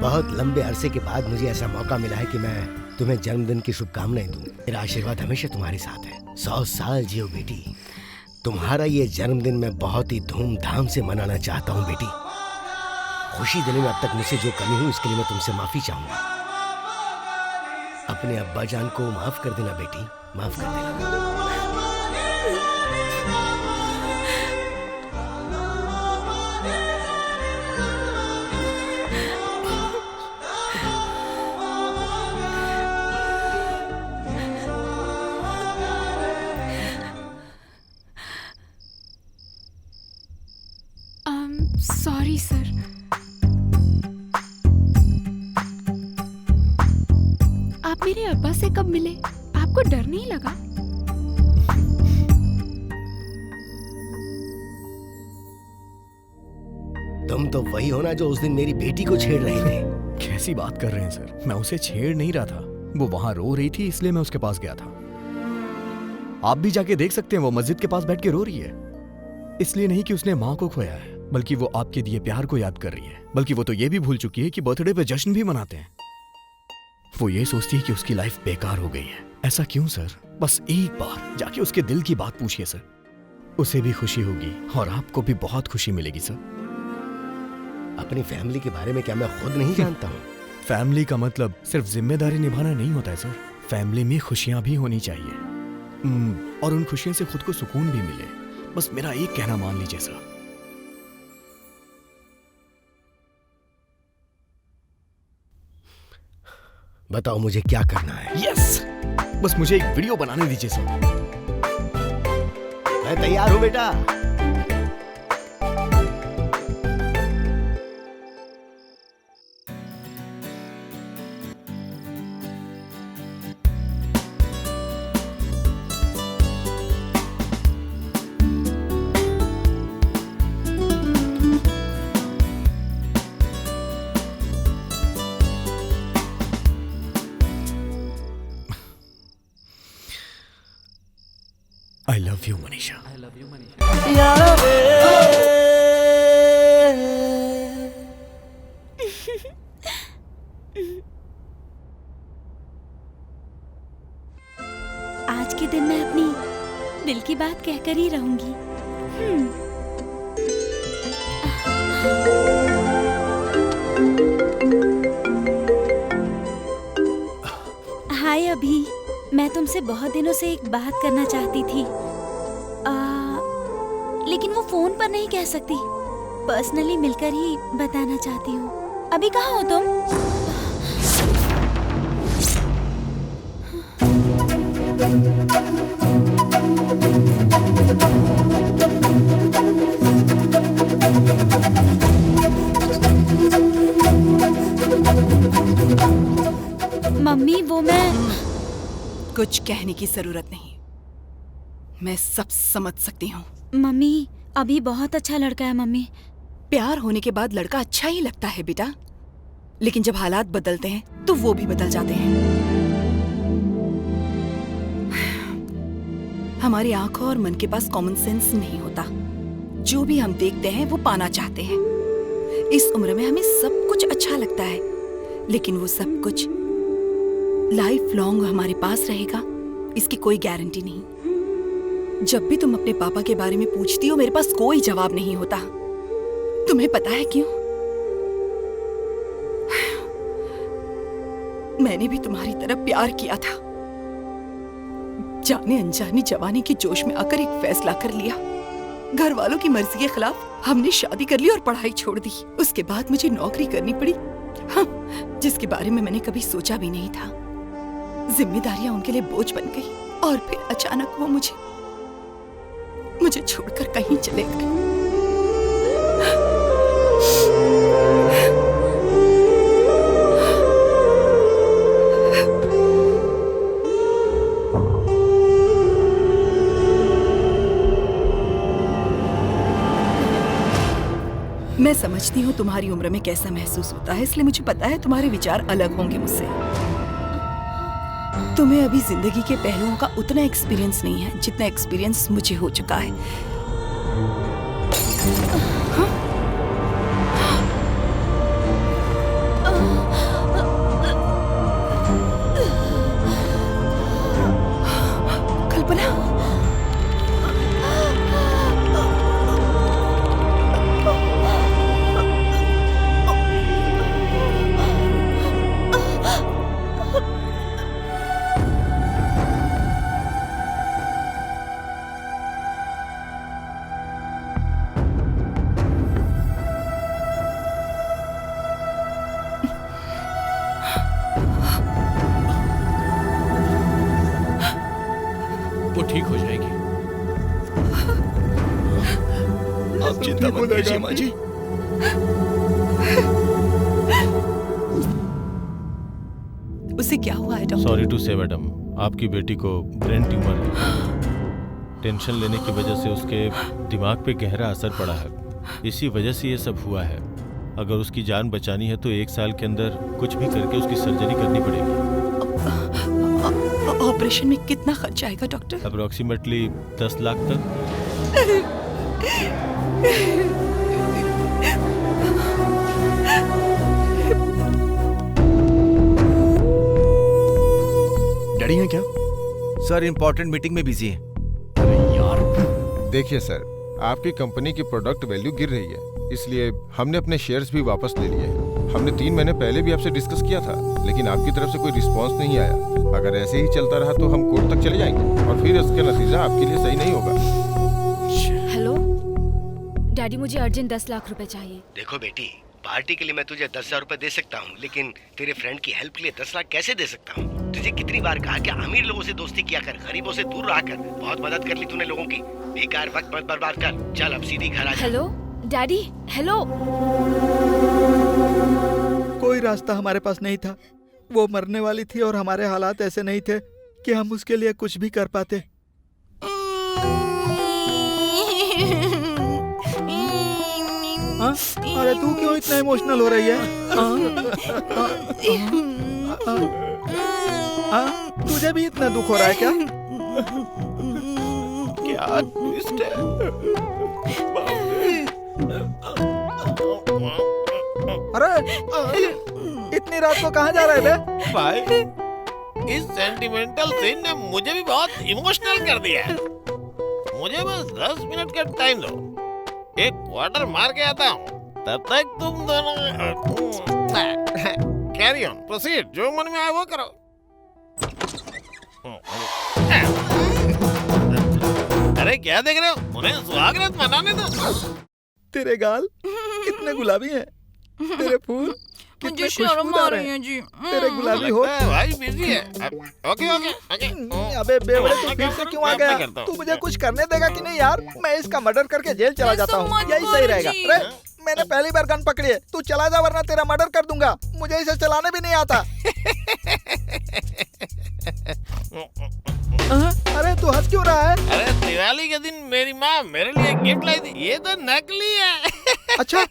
बहुत लंबे अरसे के बाद मुझे ऐसा मौका मिला है कि मैं तुम्हें जन्मदिन की शुभकामनाएं दूं। मेरा आशीर्वाद हमेशा तुम्हारे साथ है। 100 साल जियो बेटी। तुम्हारा ये जन्मदिन मैं बहुत ही धूमधाम से मनाना चाहता हूँ बेटी। खुशी देने में अब तक मुझसे जो कमी हुई इसके लिए मैं तुमसे माफी चाहूंगा। अपने अब्बा जान को माफ कर देना बेटी, माफ कर देना। Sorry sir. आप मेरे अब्बा से कब मिले? आपको डर नहीं लगा? तुम तो वही हो ना जो उस दिन मेरी बेटी को छेड़ रहे थे। कैसी बात कर रहे हैं सर? मैं उसे छेड़ नहीं रहा था, वो वहां रो रही थी इसलिए मैं उसके पास गया था। आप भी जाके देख सकते हैं, वो मस्जिद के पास बैठ के रो रही है। इसलिए नहीं कि उसने माँ को खोया है, बल्कि वो आपके दिए प्यार को याद कर रही है। बल्कि वो तो ये भी भूल चुकी है कि बर्थडे पे जश्न भी मनाते हैं। वो ये सोचती है कि उसकी लाइफ बेकार हो गई है। ऐसा क्यों सर? बस एक बार जाके उसके दिल की बात पूछिए सर, उसे भी खुशी होगी और आपको भी बहुत खुशी मिलेगी सर। अपनी फैमिली के बारे में क्या मैं खुद नहीं जानता हूँ? फैमिली का मतलब सिर्फ जिम्मेदारी निभाना नहीं होता है सर। फैमिली में खुशियां भी होनी चाहिए, और उन खुशियों से खुद को सुकून भी मिले। बस मेरा एक कहना मान लीजिए सर। बताओ मुझे क्या करना है? यस, बस मुझे एक वीडियो बनाने दीजिए सर। मैं तैयार हूं बेटा। Love you Manisha. आज के दिन मैं अपनी दिल की बात कहकर ही रहूंगी। हाय अभी, मैं तुमसे बहुत दिनों से एक बात करना चाहती थी, लेकिन वो फोन पर नहीं कह सकती। पर्सनली मिलकर ही बताना चाहती हूँ। अभी कहाँ हो तुम? मम्मी वो मैं कुछ कहने की जरूरत नहीं, मैं सब समझ सकती हूँ। मम्मी अभी बहुत अच्छा लड़का है मम्मी। प्यार होने के बाद लड़का अच्छा ही लगता है बेटा, लेकिन जब हालात बदलते हैं तो वो भी बदल जाते हैं। हमारी आंखों और मन के पास कॉमन सेंस नहीं होता। जो भी हम देखते हैं वो पाना चाहते हैं। इस उम्र में हमें सब कुछ अच्छा लगता है, लेकिन वो सब कुछ लाइफ लॉन्ग हमारे पास रहेगा इसकी कोई गारंटी नहीं। जब भी तुम अपने पापा के बारे में पूछती हो मेरे पास कोई जवाब नहीं होता। तुम्हें पता है क्यों? मैंने भी तुम्हारी तरह प्यार किया था। जाने अनजाने जवानी के जोश में आकर एक फैसला कर लिया। घर वालों की मर्जी के खिलाफ हमने शादी कर ली और पढ़ाई छोड़ दी। उसके बाद मुझे नौकरी करनी पड़ी, हाँ, जिसके बारे में मैंने कभी सोचा भी नहीं था। जिम्मेदारियां उनके लिए बोझ बन गई और फिर अचानक वो मुझे छोड़कर कहीं चले गए। मैं समझती हूँ तुम्हारी उम्र में कैसा महसूस होता है, इसलिए मुझे पता है तुम्हारे विचार अलग होंगे मुझसे। तुम्हें अभी जिंदगी के पहलुओं का उतना एक्सपीरियंस नहीं है जितना एक्सपीरियंस मुझे हो चुका है। कल्पना, ठीक हो जाएगी। आप चिंता मत कीजिए माँ जी। उसे क्या हुआ है डॉक्टर? सॉरी टू से मैडम, आपकी बेटी को ब्रेन ट्यूमर है। टेंशन लेने की वजह से उसके दिमाग पे गहरा असर पड़ा है। इसी वजह से ये सब हुआ है। अगर उसकी जान बचानी है तो 1 साल के अंदर कुछ भी करके उसकी सर्जरी करनी पड़ेगी। ऑपरेशन में कितना खर्च आएगा डॉक्टर? अप्रोक्सीमेटली 10 लाख तक। डैडी हैं क्या? सर इम्पोर्टेंट मीटिंग में बिजी है। अरे यार। देखिए सर, आपकी कंपनी की प्रोडक्ट वैल्यू गिर रही है, इसलिए हमने अपने शेयर्स भी वापस ले लिए हैं। हमने 3 महीने पहले भी आपसे डिस्कस किया था, लेकिन आपकी तरफ से कोई रिस्पांस नहीं आया। अगर ऐसे ही चलता रहा तो हम कोर्ट तक चले जाएंगे और फिर इसका नतीजा आपके लिए सही नहीं होगा। हेलो डैडी, मुझे अर्जेंट 10 लाख रुपए चाहिए। देखो बेटी, पार्टी के लिए मैं तुझे 10,000 रुपए दे सकता हूँ, लेकिन तेरे फ्रेंड की हेल्प के लिए 10 लाख कैसे दे सकता हूँ? तुझे कितनी बार कहा कि अमीर लोगों से दोस्ती किया कर, गरीबों से दूर रहा कर। बहुत मदद कर ली तूने लोगों की, बेकार वक्त मत बर्बाद कर। चल अब सीधी घर आ जा। Hello daddy, hello. कोई रास्ता हमारे पास नहीं था। वो मरने वाली थी और हमारे हालात ऐसे नहीं थे कि हम उसके लिए कुछ भी कर पाते। अरे तू क्यों इतना इमोशनल हो रही है? तुझे भी इतना दुख हो रहा है क्या? क्या ट्विस्ट है। अरे इतनी रात को कहाँ जा रहे बे? भाई इस सेंटिमेंटल सीन ने मुझे भी बहुत इमोशनल कर दिया है। मुझे बस 10 मिनट का टाइम दो, एक क्वार्टर मार के आता हूँ, तब तक तुम दोनों कैरी ऑन, प्रोसीड, जो मन में आए वो करो। अरे क्या देख रहे हो? उन्हें सुहागरात मनाने दो। तेरे गाल कितने गुलाबी हैं, तेरे फूल मुझे शर्म आ रही है जी। तेरे गुलाबी हो भाई बिजी है। Okay okay okay. अबे बेवड़े तू फिर से क्यों आ गया? तू मुझे कुछ करने देगा कि नहीं यार? मैं इसका मर्डर करके जेल चला जाता हूँ, यही सही रहेगा। अरे मैंने पहली बार गन पकड़ी है, तू चला जा वरना तेरा मर्डर कर दूंगा। मुझे इसे चलाने भी नहीं आता। अरे तू हंस क्यों रहा है? अरे दिवाली के दिन मेरी माँ मेरे लिए गिफ्ट लाई थी, ये तो नकली है। अच्छा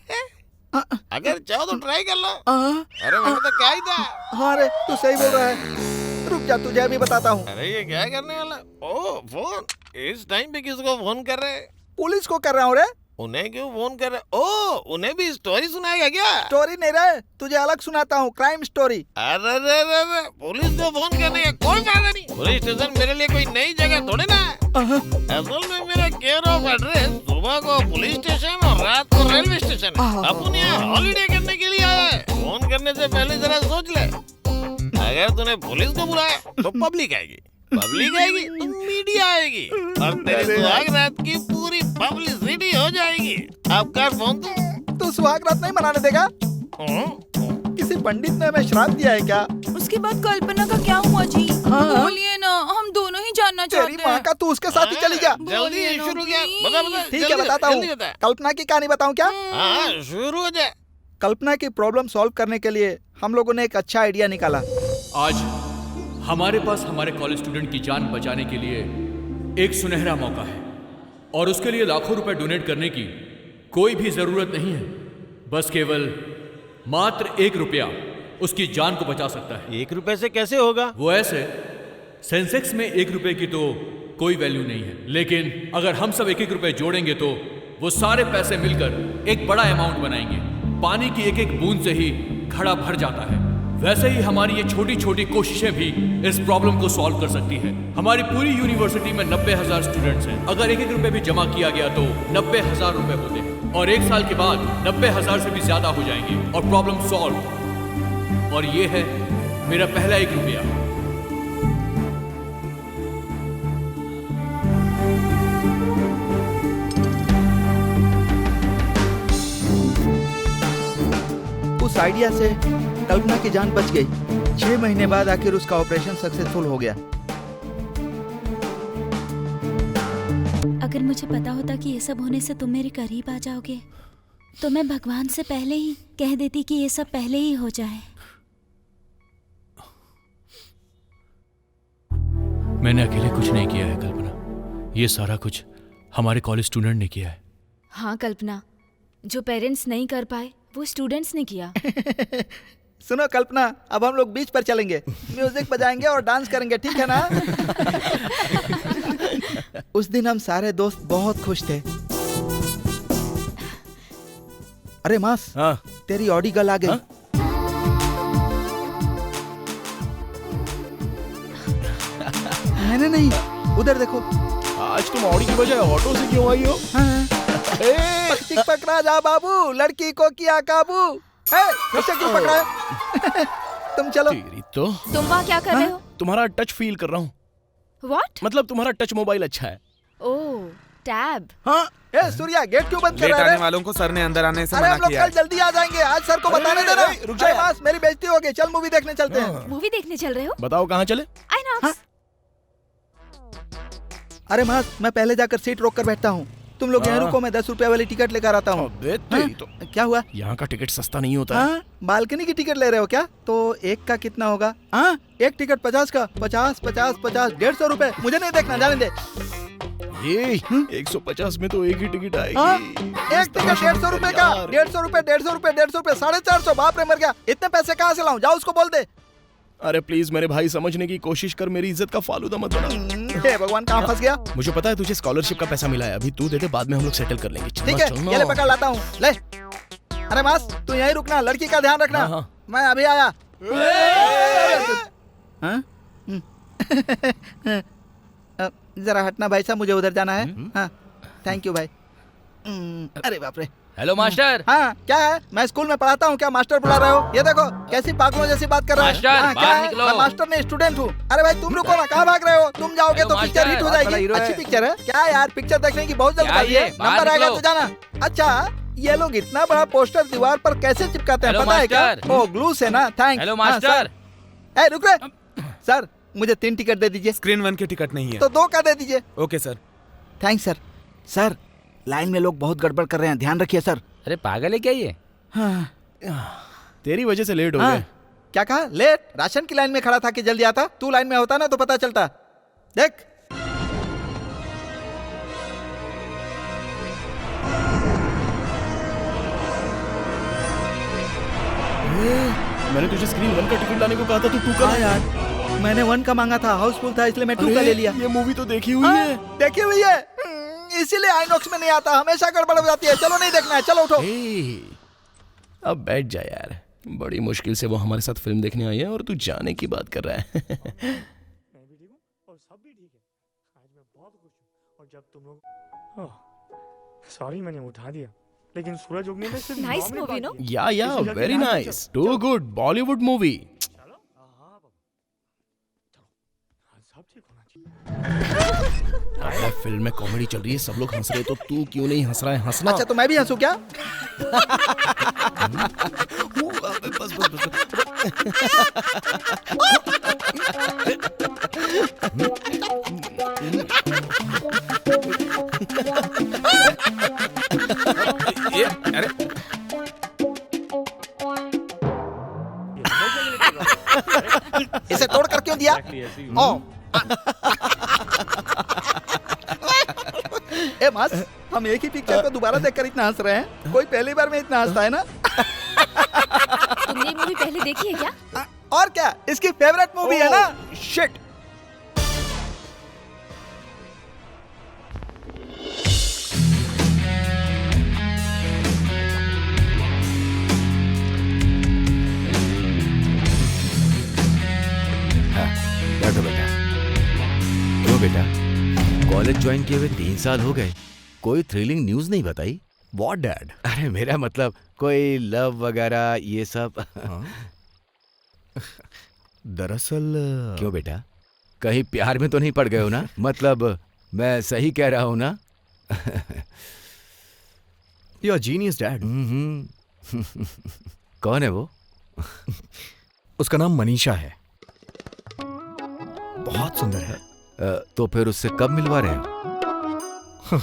अगर चाहो तो ट्राई कर लो। अरे मैंने तो क्या ही था। हाँ रे तू सही बोल रहा है, रुक जा तुझे अभी बताता हूँ। अरे ये क्या करने वाला? ओ फोन, इस टाइम पे किसको फोन कर रहे? पुलिस को कर रहा हूँ रे। उन्हें क्यों फोन कर रहे? ओ उन्हें भी स्टोरी सुनाएगा क्या? स्टोरी नहीं रे, तुझे अलग सुनाता हूँ, क्राइम स्टोरी। अरे पुलिस को फोन करने का कोई फायदा नहीं। पुलिस स्टेशन मेरे लिए कोई नई जगह थोड़े ना है। असल में मेरा केयर ऑफ एड्रेस सुबह को पुलिस स्टेशन और रात को रेलवे स्टेशन है। अपन यहाँ हॉलीडे करने के लिए आया है। फोन करने से पहले जरा सोच ले, अगर तूने पुलिस को बुलाया तो पब्लिक आएगी, पब्लिक आएगी तो मीडिया आएगी और तेरी सुहागरात की पूरी पब्लिसिटी हो जाएगी। अब कर फोन तू सुहागरात नहीं मनाने देगा? किसी पंडित ने हमें श्राप दिया है क्या? उसके बाद कल्पना का क्या हुआ जी? बोलिए ना, हम दोनों ही जानना चाहते हैं। तेरी माँ का, तू उसके साथ ही चली जा। जल्दी शुरू किया, बता ठीक है बताता हूँ। कल्पना की कहानी बताऊँ क्या? हाँ शुरू हो जाए। कल्पना की प्रॉब्लम सॉल्व करने के लिए हम लोगों ने एक अच्छा आइडिया निकाला। आज हमारे पास हमारे कॉलेज स्टूडेंट की जान बचाने के लिए एक सुनहरा मौका है और उसके लिए लाखों रुपए डोनेट करने की कोई भी जरूरत नहीं है। बस केवल मात्र 1 रुपया उसकी जान को बचा सकता है। 1 रुपए से कैसे होगा? वो ऐसे, सेंसेक्स में 1 रुपए की तो कोई वैल्यू नहीं है, लेकिन अगर हम सब 1-1 रुपए जोड़ेंगे तो वो सारे पैसे मिलकर एक बड़ा अमाउंट बनाएंगे। पानी की एक एक बूंद से ही घड़ा भर जाता है। वैसे ही हमारी ये छोटी छोटी कोशिशें भी इस प्रॉब्लम को सॉल्व कर सकती है। हमारी पूरी यूनिवर्सिटी में 90,000 स्टूडेंट्स हैं। अगर 1-1 रुपए भी जमा किया गया तो 90,000 रुपए होते हैं और 1 साल के बाद 90,000 से भी ज्यादा हो जाएंगे और प्रॉब्लम सॉल्व। और ये है मेरा पहला 1 रुपया। उस आइडिया से कल्पना की जान बच गई। 6 महीने बाद आखिर उसका ऑपरेशन सक्सेसफुल हो गया। अगर मुझे पता होता कि ये सब होने से तुम मेरे करीब आ जाओगे तो मैं भगवान से पहले ही कह देती कि ये सब पहले ही हो जाए। मैंने अकेले कुछ नहीं किया है कल्पना, ये सारा कुछ हमारे कॉलेज स्टूडेंट ने किया है। हाँ कल्पना, जो पेरेंट्स नहीं कर पाए वो स्टूडेंट्स ने किया। सुनो कल्पना, अब हम लोग बीच पर चलेंगे, म्यूजिक बजाएंगे और डांस करेंगे, ठीक है ना? उस दिन हम सारे दोस्त बहुत खुश थे। अरे मास, हाँ? तेरी ऑडी गर्ल आ गई। हाँ? नहीं, उधर देखो। आज तुम ऑडी की बजाय ऑटो से क्यों आई हो? हाँ। पक्षी पकड़ा जा बाबू, लड़की को किया काबू। फिर क्यों पकड़ा है? तुम चलो। तो तुम वहाँ क्या कर रहे हो? तुम्हारा टच फील कर रहा हूँ। What? मतलब तुम्हारा टच मोबाइल अच्छा है। ओह, टैब। हाँ, सूर्या गेट क्यों बंद कर रहा है? लेट आने वालों को सर ने अंदर आने से मना किया है। अरे हम लोग कल जल्दी आ जाएंगे, आज सर को बताने देना। रुक जा मास, मेरी बेइज्जती हो गई। चल मूवी देखने चलते हैं। मूवी देखने चल रहे हो? बताओ कहाँ चले? आइनॉक्स। अरे मास, मैं पहले जाकर सीट रोक कर बैठता हूँ, तुम लोग यहाँ रुको, मैं 10 रुपए वाली टिकट लेकर आता हूँ। तो क्या हुआ? यहाँ का टिकट सस्ता नहीं होता है। बालकनी की टिकट ले रहे हो क्या? तो एक का कितना होगा? हाँ, एक टिकट 50 का। 50, 50, 50, 150 रुपए। मुझे नहीं देखना, जाने दे। ये 150 में तो एक ही टिकट आएगी। एक टिकट 150 रुपए का। 150 रुपए, 150 रुपए, 150 रुपए, 450। बाप रे मर गया, इतने पैसे कहाँ से लाऊं? जाओ उसको बोल दे। अरे प्लीज मेरे भाई समझने की कोशिश कर, मेरी इज्जत का फालूदा मत बना। हे भगवान, कहाँ फंस गया? मुझे पता है तुझे स्कॉलरशिप का पैसा मिला है, अभी तू दे दे, बाद में हम लोग सेटल कर लेंगे। ठीक है, ये ले पकड़ लाता हूँ, ले। अरे मास, तू यहीं रुकना, लड़की का ध्यान रखना। हाँ। मैं अभी आया। हाँ? जरा हटना भाई साहब, मुझे उधर जाना है। हाँ, थैंक यू भाई। अरे बाप रे। Hello master. हाँ, क्या है? मैं स्कूल में पढ़ाता हूँ, क्या मास्टर बुला रहे हो? ये देखो कैसी पागलों जैसी बात कर रहे हो। मास्टर, हाँ, क्या बाहर है? निकलो। मैं मास्टर नहीं, स्टूडेंट हूँ। अरे भाई तुम रुको ना, कहाँ भाग रहे हो? तुम जाओगे तो पिक्चर हिट हो जाएगी। अच्छी पिक्चर है क्या यार? पिक्चर देखने की बहुत जल्दबाजी है, नंबर आएगा तो जाना। अच्छा, ये लोग इतना बड़ा पोस्टर दीवार पर कैसे चिपकाते हैं पता है क्या? ओ, ग्लू से ना। थैंक्स। Hello master. ए रुक रे सर, मुझे 3 टिकट दे दीजिए। स्क्रीन 1 के टिकट नहीं है तो 2 का दे दीजिए। Okay sir. Thanks sir. Sir, line में लोग बहुत गड़बड़ कर रहे हैं, ध्यान रखिए सर। अरे पागल है क्या ये? तेरी वजह से लेट हो हाँ। गए। क्या कहा? लेट? राशन की लाइन में खड़ा था कि जल्दी आता? तू लाइन में होता ना तो पता चलता। देख, मैंने तुझे स्क्रीन 1 का टिकट लाने को कहा था, तू 2 का लाया यार। मैंने 1 का मांगा था, हाउसफुल था, इसलिए मैं 2 का ले लिया। ये मूवी तो देखी हुई है। देखी हुई है, इसीलिए आइनॉक्स में नहीं आता, हमेशा गड़बड़ हो जाती है। चलो नहीं देखना है, चलो उठो। अब बैठ जा यार, बड़ी मुश्किल से वो हमारे साथ फिल्म देखने आई है और तू जाने की बात कर रहा है। मैं भी ठीक हूँ और सब भी ठीक है। आज मैं बहुत खुश हूँ। और जब तुम लोग, सॉरी मैंने उठा दिया, लेकिन सूरज उगने में सिर्फ नाइस मूवी नो। या very nice, too good Bollywood movie. सब ठीक होना चाहिए। फिल्म में कॉमेडी चल रही है, सब लोग हंस रहे, तो तू क्यों नहीं हंस रहा है? हंसना। अच्छा तो मैं भी हंसूं क्या? ये अरे इसे तोड़ कर क्यों दिया? ओ ए मास, हम एक ही पिक्चर को दोबारा देखकर इतना हंस रहे हैं, कोई पहली बार में इतना हंसता है ना? तुमने ये मूवी पहले देखी है क्या? और क्या, इसकी फेवरेट मूवी है ना। शिट। बैठो बेटा। क्यों बेटा, कॉलेज ज्वाइन किए हुए 3 साल हो गए, कोई थ्रिलिंग न्यूज़ नहीं बताई? What dad? अरे मेरा मतलब कोई लव वगैरह ये सब। दरअसल क्यों बेटा, कहीं प्यार में तो नहीं पड़ गए हो ना? मतलब मैं सही कह रहा हूँ ना? You are genius dad. कौन है वो? उसका नाम मनीषा है, बहुत सुंदर है। तो फिर उससे कब मिलवा रहे हो?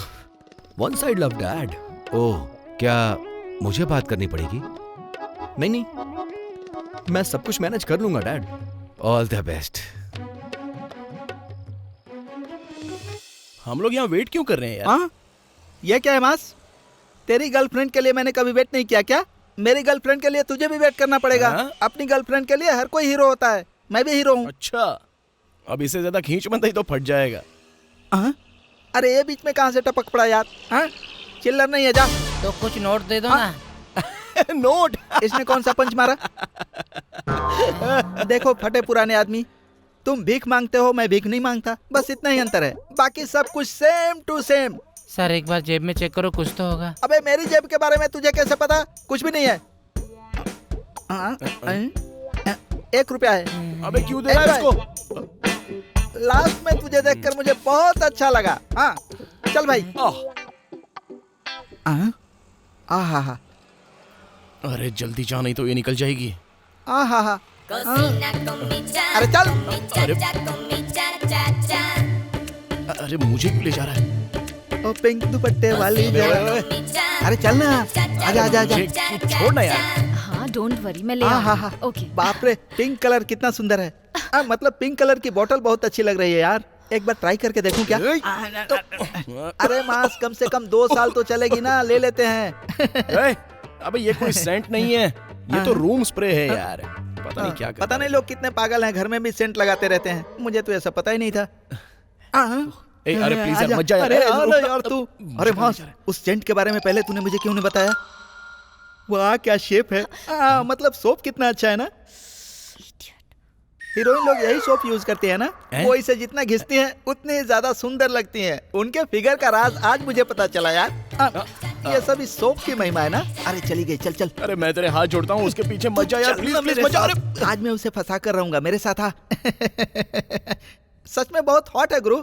One side love dad. ओह, क्या मुझे बात करनी पड़ेगी? नहीं, मैं सब कुछ मैनेज कर लूंगा डैड। All the best. हम लोग यहाँ वेट क्यों कर रहे हैं यार? हाँ? ये क्या है मास? तेरी गर्लफ्रेंड के लिए मैंने कभी वेट नहीं किया क्या? मेरी गर्लफ्रेंड के लिए तुझे भी वेट करना पड़ेगा। अपनी गर्लफ्रेंड के लिए हर कोई हीरो होता है, मैं भी हीरो हूँ। अच्छा, अब इसे ज्यादा खींच मत, ही तो फट जाएगा। अरे ये बीच में कहाँ से टपक पड़ा यार? चिल्लर नहीं है, जा। तो कुछ नोट दे दो ना। नोट? इसने कौन सा पंच मारा? देखो फटे पुराने आदमी, तुम भीख मांगते हो, मैं भीख नहीं मांगता, बस इतना ही अंतर है, बाकी सब कुछ सेम टू सेम। सर एक बार जेब में चेक करो, कुछ तो होगा। अबे मेरी जेब के बारे में तुझे कैसे पता? कुछ भी नहीं है। 1 रुपया है। अबे क्यों दे रहा है इसको? लास्ट में तुझे देखकर मुझे बहुत अच्छा लगा। हाँ चल भाई। आहा, अरे जल्दी जा, नहीं तो ये निकल जाएगी। आहा, अरे चल। अरे मुझे क्यों ले जा रहा है? ओ पिंक दुपट्टे वाली अरे चल ना, आजा आजा आजा। छोड़ ना यार। हाँ डोंट वरी, मैं ले हाँ। ओके। बाप रे, पिंक कलर कितना सुंदर है। मतलब पिंक कलर की बोतल बहुत अच्छी लग रही है यार, एक बार ट्राई करके देखूं क्या? तो, अरे मास कम से कम 2 साल तो चलेगी ना, ले लेते हैं। अबे ये कोई सेंट नहीं है, ये तो रूम स्प्रे है यार। पता पता नहीं क्या पता नहीं लोग कितने पागल हैं, घर में भी सेंट लगाते रहते हैं। मुझे तो ऐसा पता ही नहीं था। अरे प्लीज यार, मत जा यार। अरे यार तू, अरे वहाँ उस सेंट के बारे में पहले तूने मुझे क्यों नहीं बताया? वाह क्या शेप है। मतलब सोप कितना अच्छा है ना। हीरोइन लोग यही सोप यूज करते हैं ना। वो इसे जितना घिसती हैं उतनी ज्यादा सुंदर लगती हैं। उनके फिगर का राज आज मुझे पता चला यार। ये सब इस सोप की महिमा है ना। अरे चली गई, चल चल। अरे मैं तेरे हाथ जोड़ता हूँ, उसके पीछे मत जा यार, प्लीज प्लीज मत जा। आज मैं उसे फंसा कर रहूंगा, मेरे साथ आ। सच में बहुत हॉट है गुरु।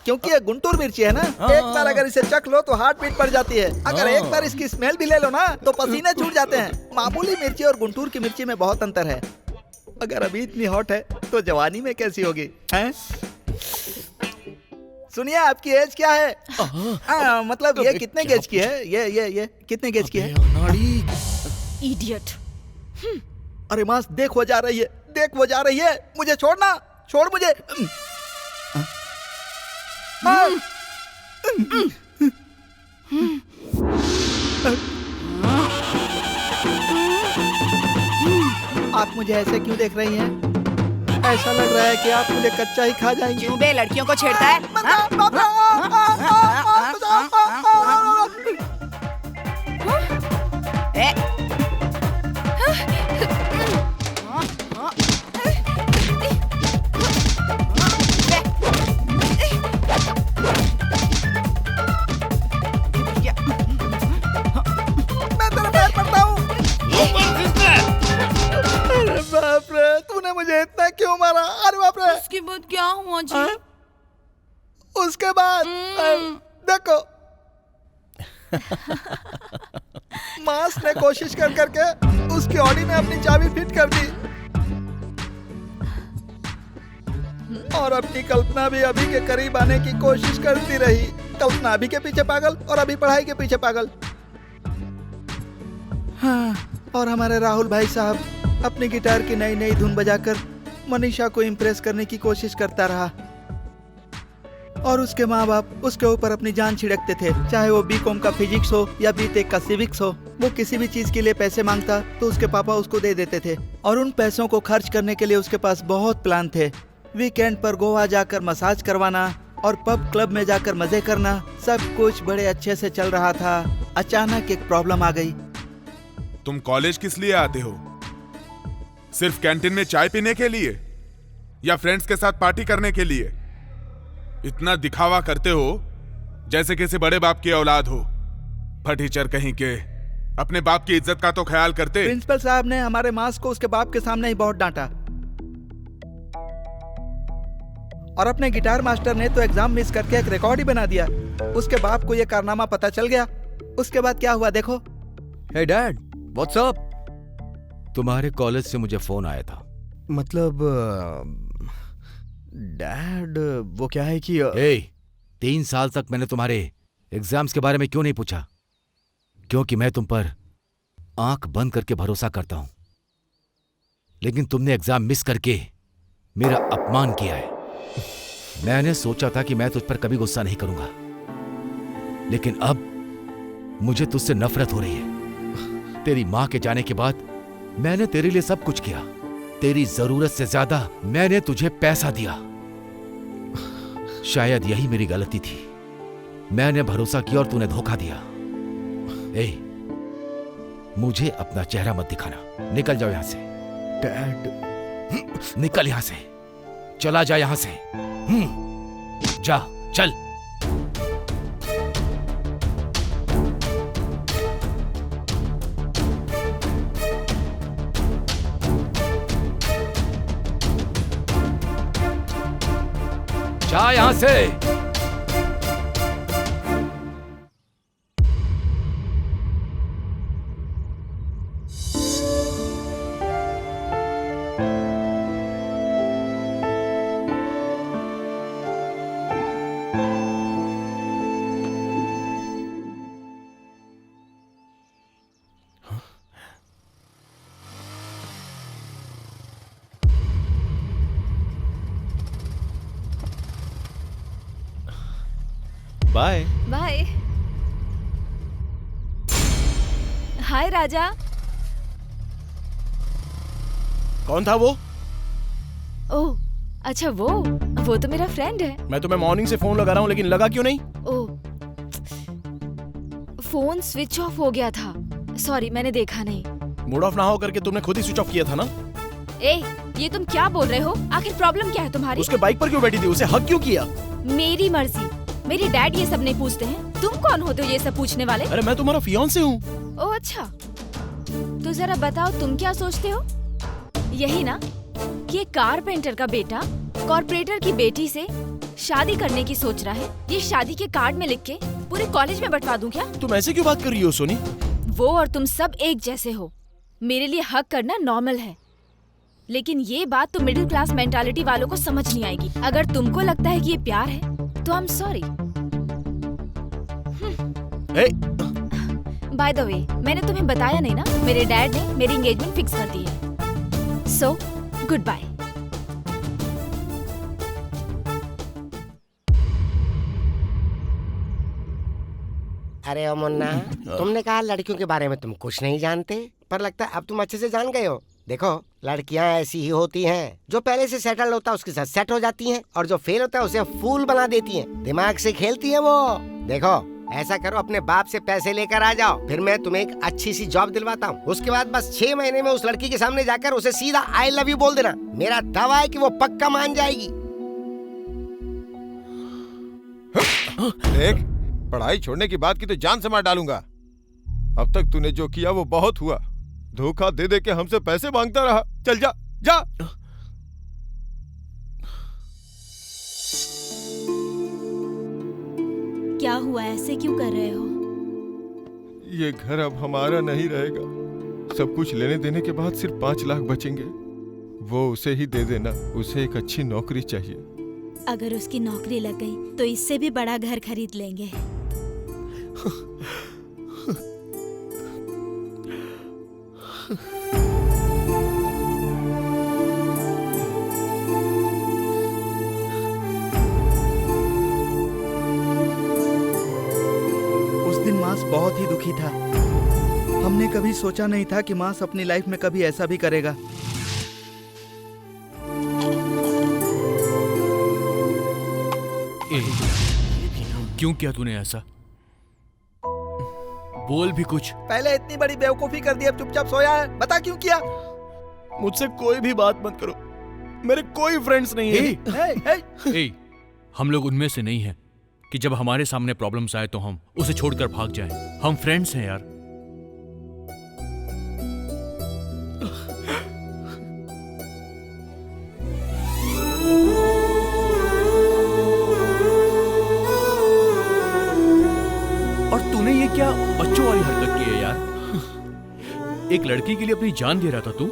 क्योंकि ये गुंटूर मिर्ची है ना। एक बार अगर इसे चख लो तो हार्ट बीट बढ़ जाती है। अगर एक बार इसकी स्मेल भी ले लो ना तो पसीने छूट जाते हैं। मामूली मिर्ची और गुंटूर की मिर्ची में बहुत अंतर है। अगर अभी इतनी हॉट है तो जवानी में कैसी होगी हैं? सुनिए आपकी एज क्या है? मतलब ये कितने गेज की है? ये कितने गेज की है? इडियट। अरे मास देख वो जा रही है, देख वो जा रही है। मुझे छोड़ना, छोड़ मुझे। आप मुझे ऐसे क्यों देख रही हैं? ऐसा लग रहा है कि आप मुझे कच्चा ही खा जाएंगे। क्यों बे, लड़कियों को छेड़ता है? बाप रे, तूने मुझे इतना क्यों मारा? अरे बाप रे। उसके बाद क्या हुआ जी? उसके बाद देखो मास ने कोशिश कर करके उसकी ऑडी में अपनी चाबी फिट कर दी और अपनी कल्पना भी अभी के करीब आने की कोशिश करती रही। कल्पना अभी के पीछे पागल और अभी पढ़ाई के पीछे पागल। हाँ, और हमारे राहुल भाई साहब अपनी गिटार की नई नई धुन बजाकर मनीषा को इम्प्रेस करने की कोशिश करता रहा और उसके माँ बाप उसके ऊपर अपनी जान छिड़कते थे। चाहे वो बीकॉम का फिजिक्स हो या बीटेक का सिविक्स हो, वो किसी भी चीज के लिए पैसे मांगता तो उसके पापा उसको दे देते थे और उन पैसों को खर्च करने के लिए उसके पास बहुत प्लान थे। वीकेंड पर गोवा जाकर मसाज करवाना और पब क्लब में जाकर मजे करना, सब कुछ बड़े अच्छे से चल रहा था। अचानक एक प्रॉब्लम आ गई। तुम कॉलेज किस लिए आते हो? सिर्फ कैंटीन में चाय पीने के लिए या फ्रेंड्स के साथ पार्टी करने के लिए? इतना दिखावा करते हो जैसे किसी बड़े बाप की औलाद हो। फटीचर कहीं के, अपने बाप की इज्जत का तो ख्याल करते। प्रिंसिपल साहब ने हमारे मास को उसके बाप के सामने ही बहुत डांटा और अपने गिटार मास्टर ने तो एग्जाम मिस करके एक रिकॉर्ड ही बना दिया। उसके बाप को यह कारनामा पता चल गया। उसके बाद क्या हुआ देखो। हे डैड, व्हाट्स अप? तुम्हारे कॉलेज से मुझे फोन आया था। मतलब डैड, वो क्या है कि 3 साल तक मैंने तुम्हारे एग्जाम्स के बारे में क्यों नहीं पूछा? क्योंकि मैं तुम पर आंख बंद करके भरोसा करता हूं। लेकिन तुमने एग्जाम मिस करके मेरा अपमान किया है। मैंने सोचा था कि मैं तुझ पर कभी गुस्सा नहीं करूंगा, लेकिन अब मुझे तुझसे नफरत हो रही है। तेरी मां के जाने के बाद मैंने तेरे लिए सब कुछ किया। तेरी जरूरत से ज्यादा मैंने तुझे पैसा दिया। शायद यही मेरी गलती थी। मैंने भरोसा किया और तूने धोखा दिया। मुझे अपना चेहरा मत दिखाना। निकल जाओ यहां से। डैड, निकल यहां से। चला जा यहां से। जा, चल। जा यहां से। Bye bye. हाय राजा। कौन था वो? ओह अच्छा, वो तो मेरा फ्रेंड है। मैं तुम्हें मॉर्निंग से फोन लगा रहा हूँ लेकिन लगा क्यों नहीं? ओह, फोन स्विच ऑफ हो गया था। सॉरी, मैंने देखा नहीं। मूड ऑफ ना हो करके तुमने खुद ही स्विच ऑफ किया था ना? ए, ये तुम क्या बोल रहे हो? आखिर प्रॉब्लम क्या है तुम्हारी? उसके बाइक पर क्यों बैठी थी? उसे हक क्यों किया? मेरी मर्जी। मेरे डैड ये सब नहीं पूछते हैं। तुम कौन होते हो ये सब पूछने वाले? अरे मैं तुम्हारा फियांसे हूँ। ओह अच्छा, तो जरा बताओ तुम क्या सोचते हो? यही ना कि ये कारपेंटर का बेटा कॉर्पोरेटर की बेटी से शादी करने की सोच रहा है। ये शादी के कार्ड में लिख के पूरे कॉलेज में बंटवा दूं क्या? तुम ऐसे क्यों बात कर रही हो सोनी? वो और तुम सब एक जैसे हो। मेरे लिए हक करना नॉर्मल है, लेकिन ये बात तो मिडिल क्लास मेंटालिटी वालों को समझ नहीं आएगी। अगर तुमको लगता है कि ये प्यार है तो I am sorry. By the way, मैंने तुम्हें बताया नहीं ना, मेरे डैड ने मेरी एंगेजमेंट फिक्स कर दी है। So goodbye. अरे ओ मुन्ना, तुमने कहा लड़कियों के बारे में तुम कुछ नहीं जानते, पर लगता है अब तुम अच्छे से जान गए हो। देखो, लड़कियां ऐसी ही होती हैं, जो पहले से सेटल होता है उसके साथ सेट हो जाती हैं, और जो फेल होता है उसे फूल बना देती हैं, दिमाग से खेलती हैं वो। देखो, ऐसा करो, अपने बाप से पैसे लेकर आ जाओ, फिर मैं तुम्हें एक अच्छी सी जॉब दिलवाता हूँ। उसके बाद बस 6 महीने में उस लड़की के सामने जाकर उसे सीधा आई लव यू बोल देना। मेरा दावा है कि वो पक्का मान जाएगी। देख, पढ़ाई छोड़ने की बात की तो जान से मार डालूंगा। अब तक तूने जो किया वो बहुत हुआ। धोखा दे दे के हमसे पैसे मांगता रहा। चल जा जा। क्या हुआ, ऐसे क्यों कर रहे हो? ये घर अब हमारा नहीं रहेगा। सब कुछ लेने देने के बाद सिर्फ 5 लाख बचेंगे। वो उसे ही दे देना। उसे एक अच्छी नौकरी चाहिए। अगर उसकी नौकरी लग गई तो इससे भी बड़ा घर खरीद लेंगे। उस दिन मांस बहुत ही दुखी था। हमने कभी सोचा नहीं था कि मांस अपनी लाइफ में कभी ऐसा भी करेगा। क्यों किया तूने ऐसा? बोल भी कुछ। पहले इतनी बड़ी बेवकूफी कर दी, अब चुपचाप सोया है। बता क्यों किया? मुझसे कोई भी बात मत करो। मेरे कोई फ्रेंड्स नहीं है। ए, हम लोग उनमें से नहीं हैं कि जब हमारे सामने प्रॉब्लम्स आए तो हम उसे छोड़कर भाग जाएं। हम फ्रेंड्स हैं यार। और तूने ये क्या बच्चों वाली हरकत की है यार? एक लड़की के लिए अपनी जान दे रहा था तू।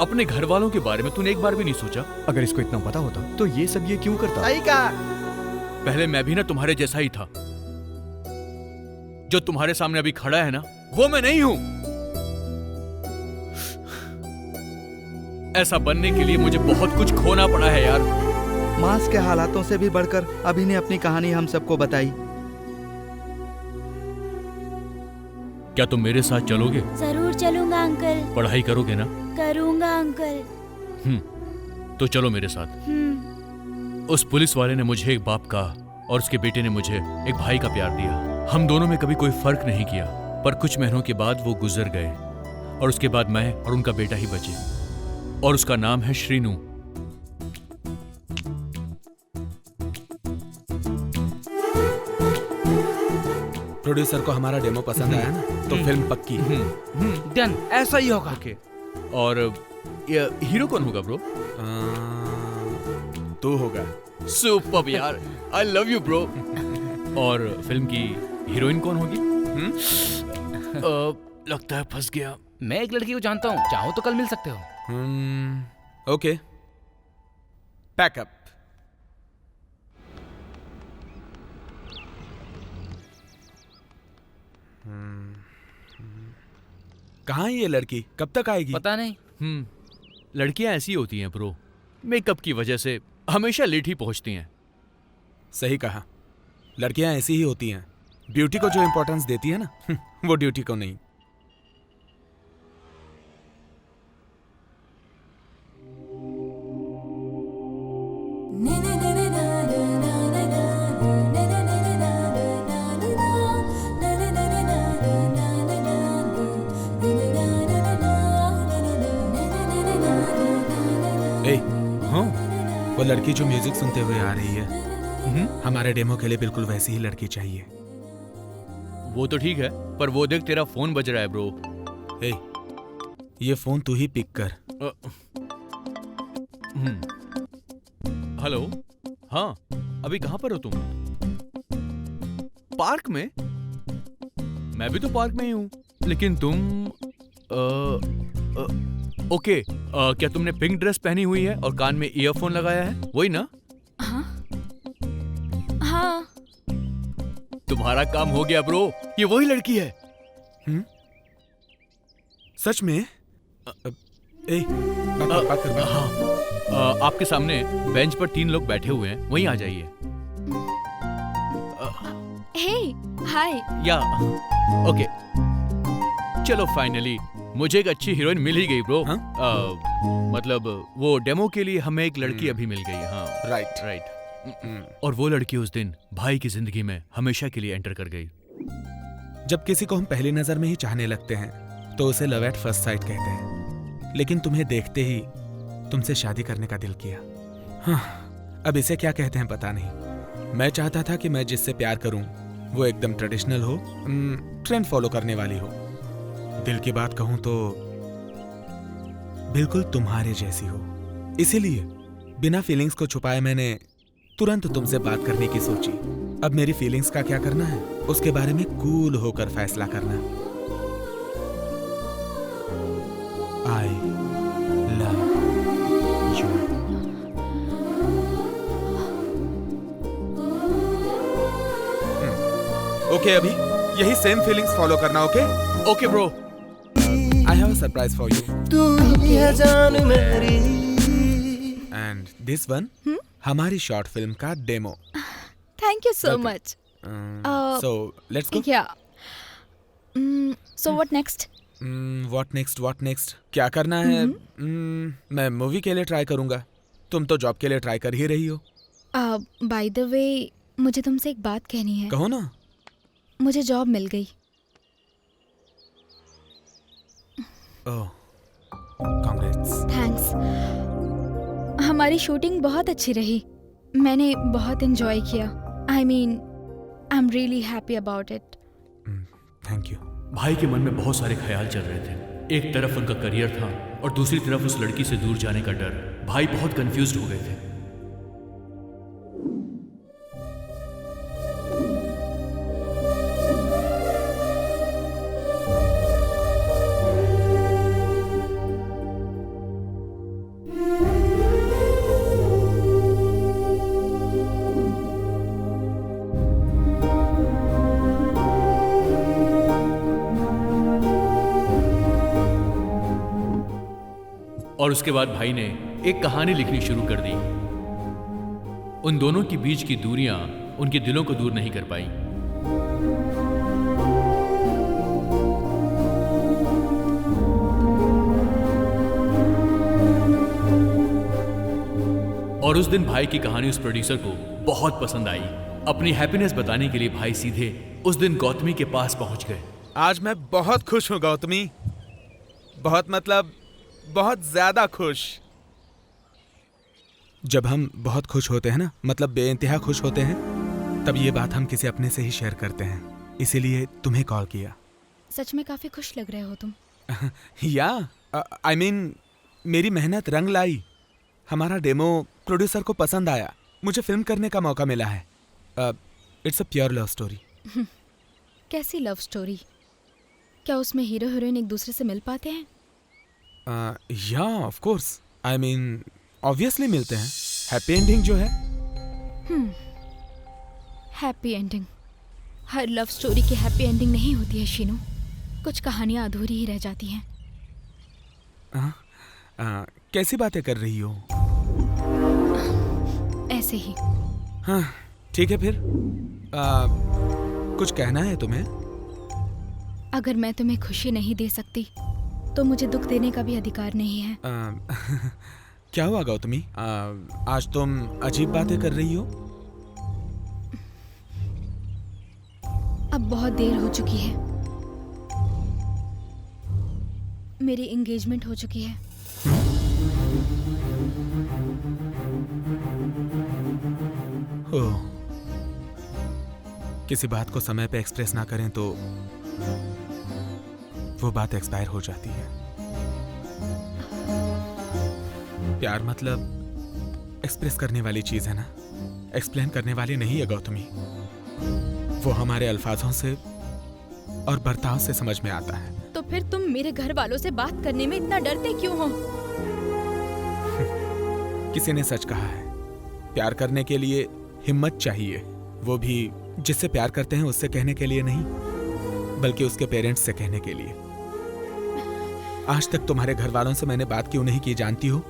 अपने घर वालों के बारे में तूने एक बार भी नहीं सोचा? अगर इसको इतना पता होता तो ये सब ये क्यों करता? सही कहा। पहले मैं भी ना तुम्हारे जैसा ही था। जो तुम्हारे सामने अभी खड़ा है ना, वो मैं नहीं हूं। ऐसा बनने के लिए मुझे बहुत कुछ खोना पड़ा है यार। मांस के हालातों से भी बढ़कर अभी ने अपनी कहानी हम सबको बताई। क्या तुम मेरे साथ चलोगे? जरूर चलूंगा अंकल। पढ़ाई करोगे ना? करूंगा अंकल। तो चलो मेरे साथ। उस पुलिस वाले ने मुझे एक बाप का और उसके बेटे ने मुझे एक भाई का प्यार दिया। हम दोनों में कभी कोई फर्क नहीं किया, पर कुछ महीनों के बाद वो गुजर गए और उसके बाद मैं और उनका बेटा ही बचे, और उसका नाम है श्रीनू। प्रोड्यूसर को हमारा डेमो पसंद आया ना, तो फिल्म पक्की। डन, ऐसा ही होगा। और हीरो कौन होगा ब्रो? तू होगा। सुपर्ब यार, आई लव यू ब्रो। और फिल्म की हीरोइन कौन होगी? लगता है फंस गया। मैं एक लड़की को जानता हूँ, चाहो तो कल मिल सकते हो। Okay, pack up. कहाँ है ये लड़की? कब तक आएगी? पता नहीं। लड़कियां ऐसी होती हैं ब्रो, मेकअप की वजह से हमेशा लेट ही पहुंचती हैं। सही कहा, लड़कियां ऐसी ही होती हैं। ब्यूटी को जो इंपॉर्टेंस देती है ना, वो ड्यूटी को नहीं। वो लड़की जो म्यूजिक सुनते हुए आ रही है, हमारे डेमो के लिए बिल्कुल वैसी ही लड़की चाहिए। वो तो ठीक है, पर वो देख तेरा फोन बज रहा है ब्रो। हे, ये फोन तू ही पिक कर। हेलो, हाँ, अभी कहाँ पर हो तुम? पार्क में? मैं भी तो पार्क में ही हूँ, लेकिन तुम ओके, क्या तुमने पिंक ड्रेस पहनी हुई है और कान में ईयरफोन लगाया है, वही ना? हाँ। तुम्हारा काम हो गया ब्रो, ये वही लड़की है। सच में? बात कर। हाँ, आपके सामने बेंच पर 3 लोग बैठे हुए हैं, वहीं आ जाइए। हे, हाय। या, ओके, चलो फाइनली मुझे एक अच्छी हीरोइन मिल ही गई ब्रो। मतलब वो डेमो के लिए हमें एक लड़की अभी मिल गई। हाँ, राइट। और वो लड़की उस दिन भाई की जिंदगी में हमेशा के लिए एंटर कर गई। जब किसी को हम पहली नजर में ही चाहने लगते हैं तो उसे लव एट फर्स्ट साइट कहते हैं, लेकिन तुम्हें देखते ही तुमसे शादी करने का दिल किया। हाँ, अब इसे क्या कहते हैं पता नहीं। मैं चाहता था कि मैं जिससे प्यार करूं वो एकदम ट्रेडिशनल हो, ट्रेंड फॉलो करने वाली हो। दिल की बात कहूं तो बिल्कुल तुम्हारे जैसी हो। इसीलिए बिना फीलिंग्स को छुपाए मैंने तुरंत तुमसे बात करने की सोची। अब मेरी फीलिंग्स का क्या करना है, उसके बारे में कूल होकर फैसला करना। I love you. ओके, अभी यही सेम फीलिंग्स फॉलो करना। Okay okay bro, I have a surprise for you. तू ही है जान मेरी। And this one, हमारी शॉर्ट फिल्म का demo. Thank you so much. So let's go. Yeah. So what next? What next? क्या करना है? मैं मूवी के लिए ट्राई करूंगा। तुम तो जॉब के लिए ट्राई कर ही रही हो। By the way, मुझे तुमसे एक बात कहनी है। कहो ना। मुझे जॉब मिल गई। ओह, कांग्रेट्स। थैंक्स। हमारी शूटिंग बहुत अच्छी रही। मैंने बहुत एंजॉय किया। I am really happy about it. Thank you. भाई के मन में बहुत सारे ख्याल चल रहे थे। एक तरफ उनका करियर था और दूसरी तरफ उस लड़की से दूर जाने का डर। भाई बहुत कंफ्यूज्ड हो गए थे। और उसके बाद भाई ने एक कहानी लिखनी शुरू कर दी। उन दोनों के बीच की दूरियां उनके दिलों को दूर नहीं कर पाई। और उस दिन भाई की कहानी उस प्रोड्यूसर को बहुत पसंद आई। अपनी हैप्पीनेस बताने के लिए भाई सीधे उस दिन गौतमी के पास पहुंच गए। आज मैं बहुत खुश हूँ गौतमी, बहुत मतलब बहुत ज्यादा खुश। जब हम बहुत खुश होते हैं ना, मतलब बेइंतहा खुश होते हैं, तब ये बात हम किसी अपने से ही शेयर करते हैं। इसीलिए तुम्हें कॉल किया। सच में काफी खुश लग रहे हो तुम। या आई मीन मेरी मेहनत रंग लाई। हमारा डेमो प्रोड्यूसर को पसंद आया, मुझे फिल्म करने का मौका मिला है। It's a pure love story. कैसी लव स्टोरी? क्या उसमें हीरो हीरोइन एक दूसरे से मिल पाते हैं? या of course, I mean obviously मिलते हैं। हैप्पी एंडिंग जो है। Happy ending? हर लव स्टोरी की हैप्पी एंडिंग नहीं होती है शीनू। कुछ कहानियां अधूरी ही रह जाती हैं। कैसी बातें कर रही हो? ऐसे ही। हाँ ठीक है फिर। कुछ कहना है तुम्हें? अगर मैं तुम्हें खुशी नहीं दे सकती तो मुझे दुख देने का भी अधिकार नहीं है। क्या हुआ गौतमी? आज तुम अजीब बातें कर रही हो। अब बहुत देर हो चुकी है। मेरी एंगेजमेंट हो चुकी है। ओह, किसी बात को समय पे एक्सप्रेस ना करें तो वो बात एक्सपायर हो जाती है। प्यार मतलब एक्सप्रेस करने वाली चीज है ना, एक्सप्लेन करने वाली नहीं है गौतमी। वो हमारे अल्फाजों से और बर्ताव से समझ में आता है। तो फिर तुम मेरे घर वालों से बात करने में इतना डरते क्यों हो? किसी ने सच कहा है, प्यार करने के लिए हिम्मत चाहिए, वो भी जिससे प्यार करते हैं उससे कहने के लिए नहीं, बल्कि उसके पेरेंट्स से कहने के लिए। आज तक तुम्हारे घर वालों से मैंने बात क्यों नहीं की जानती हो?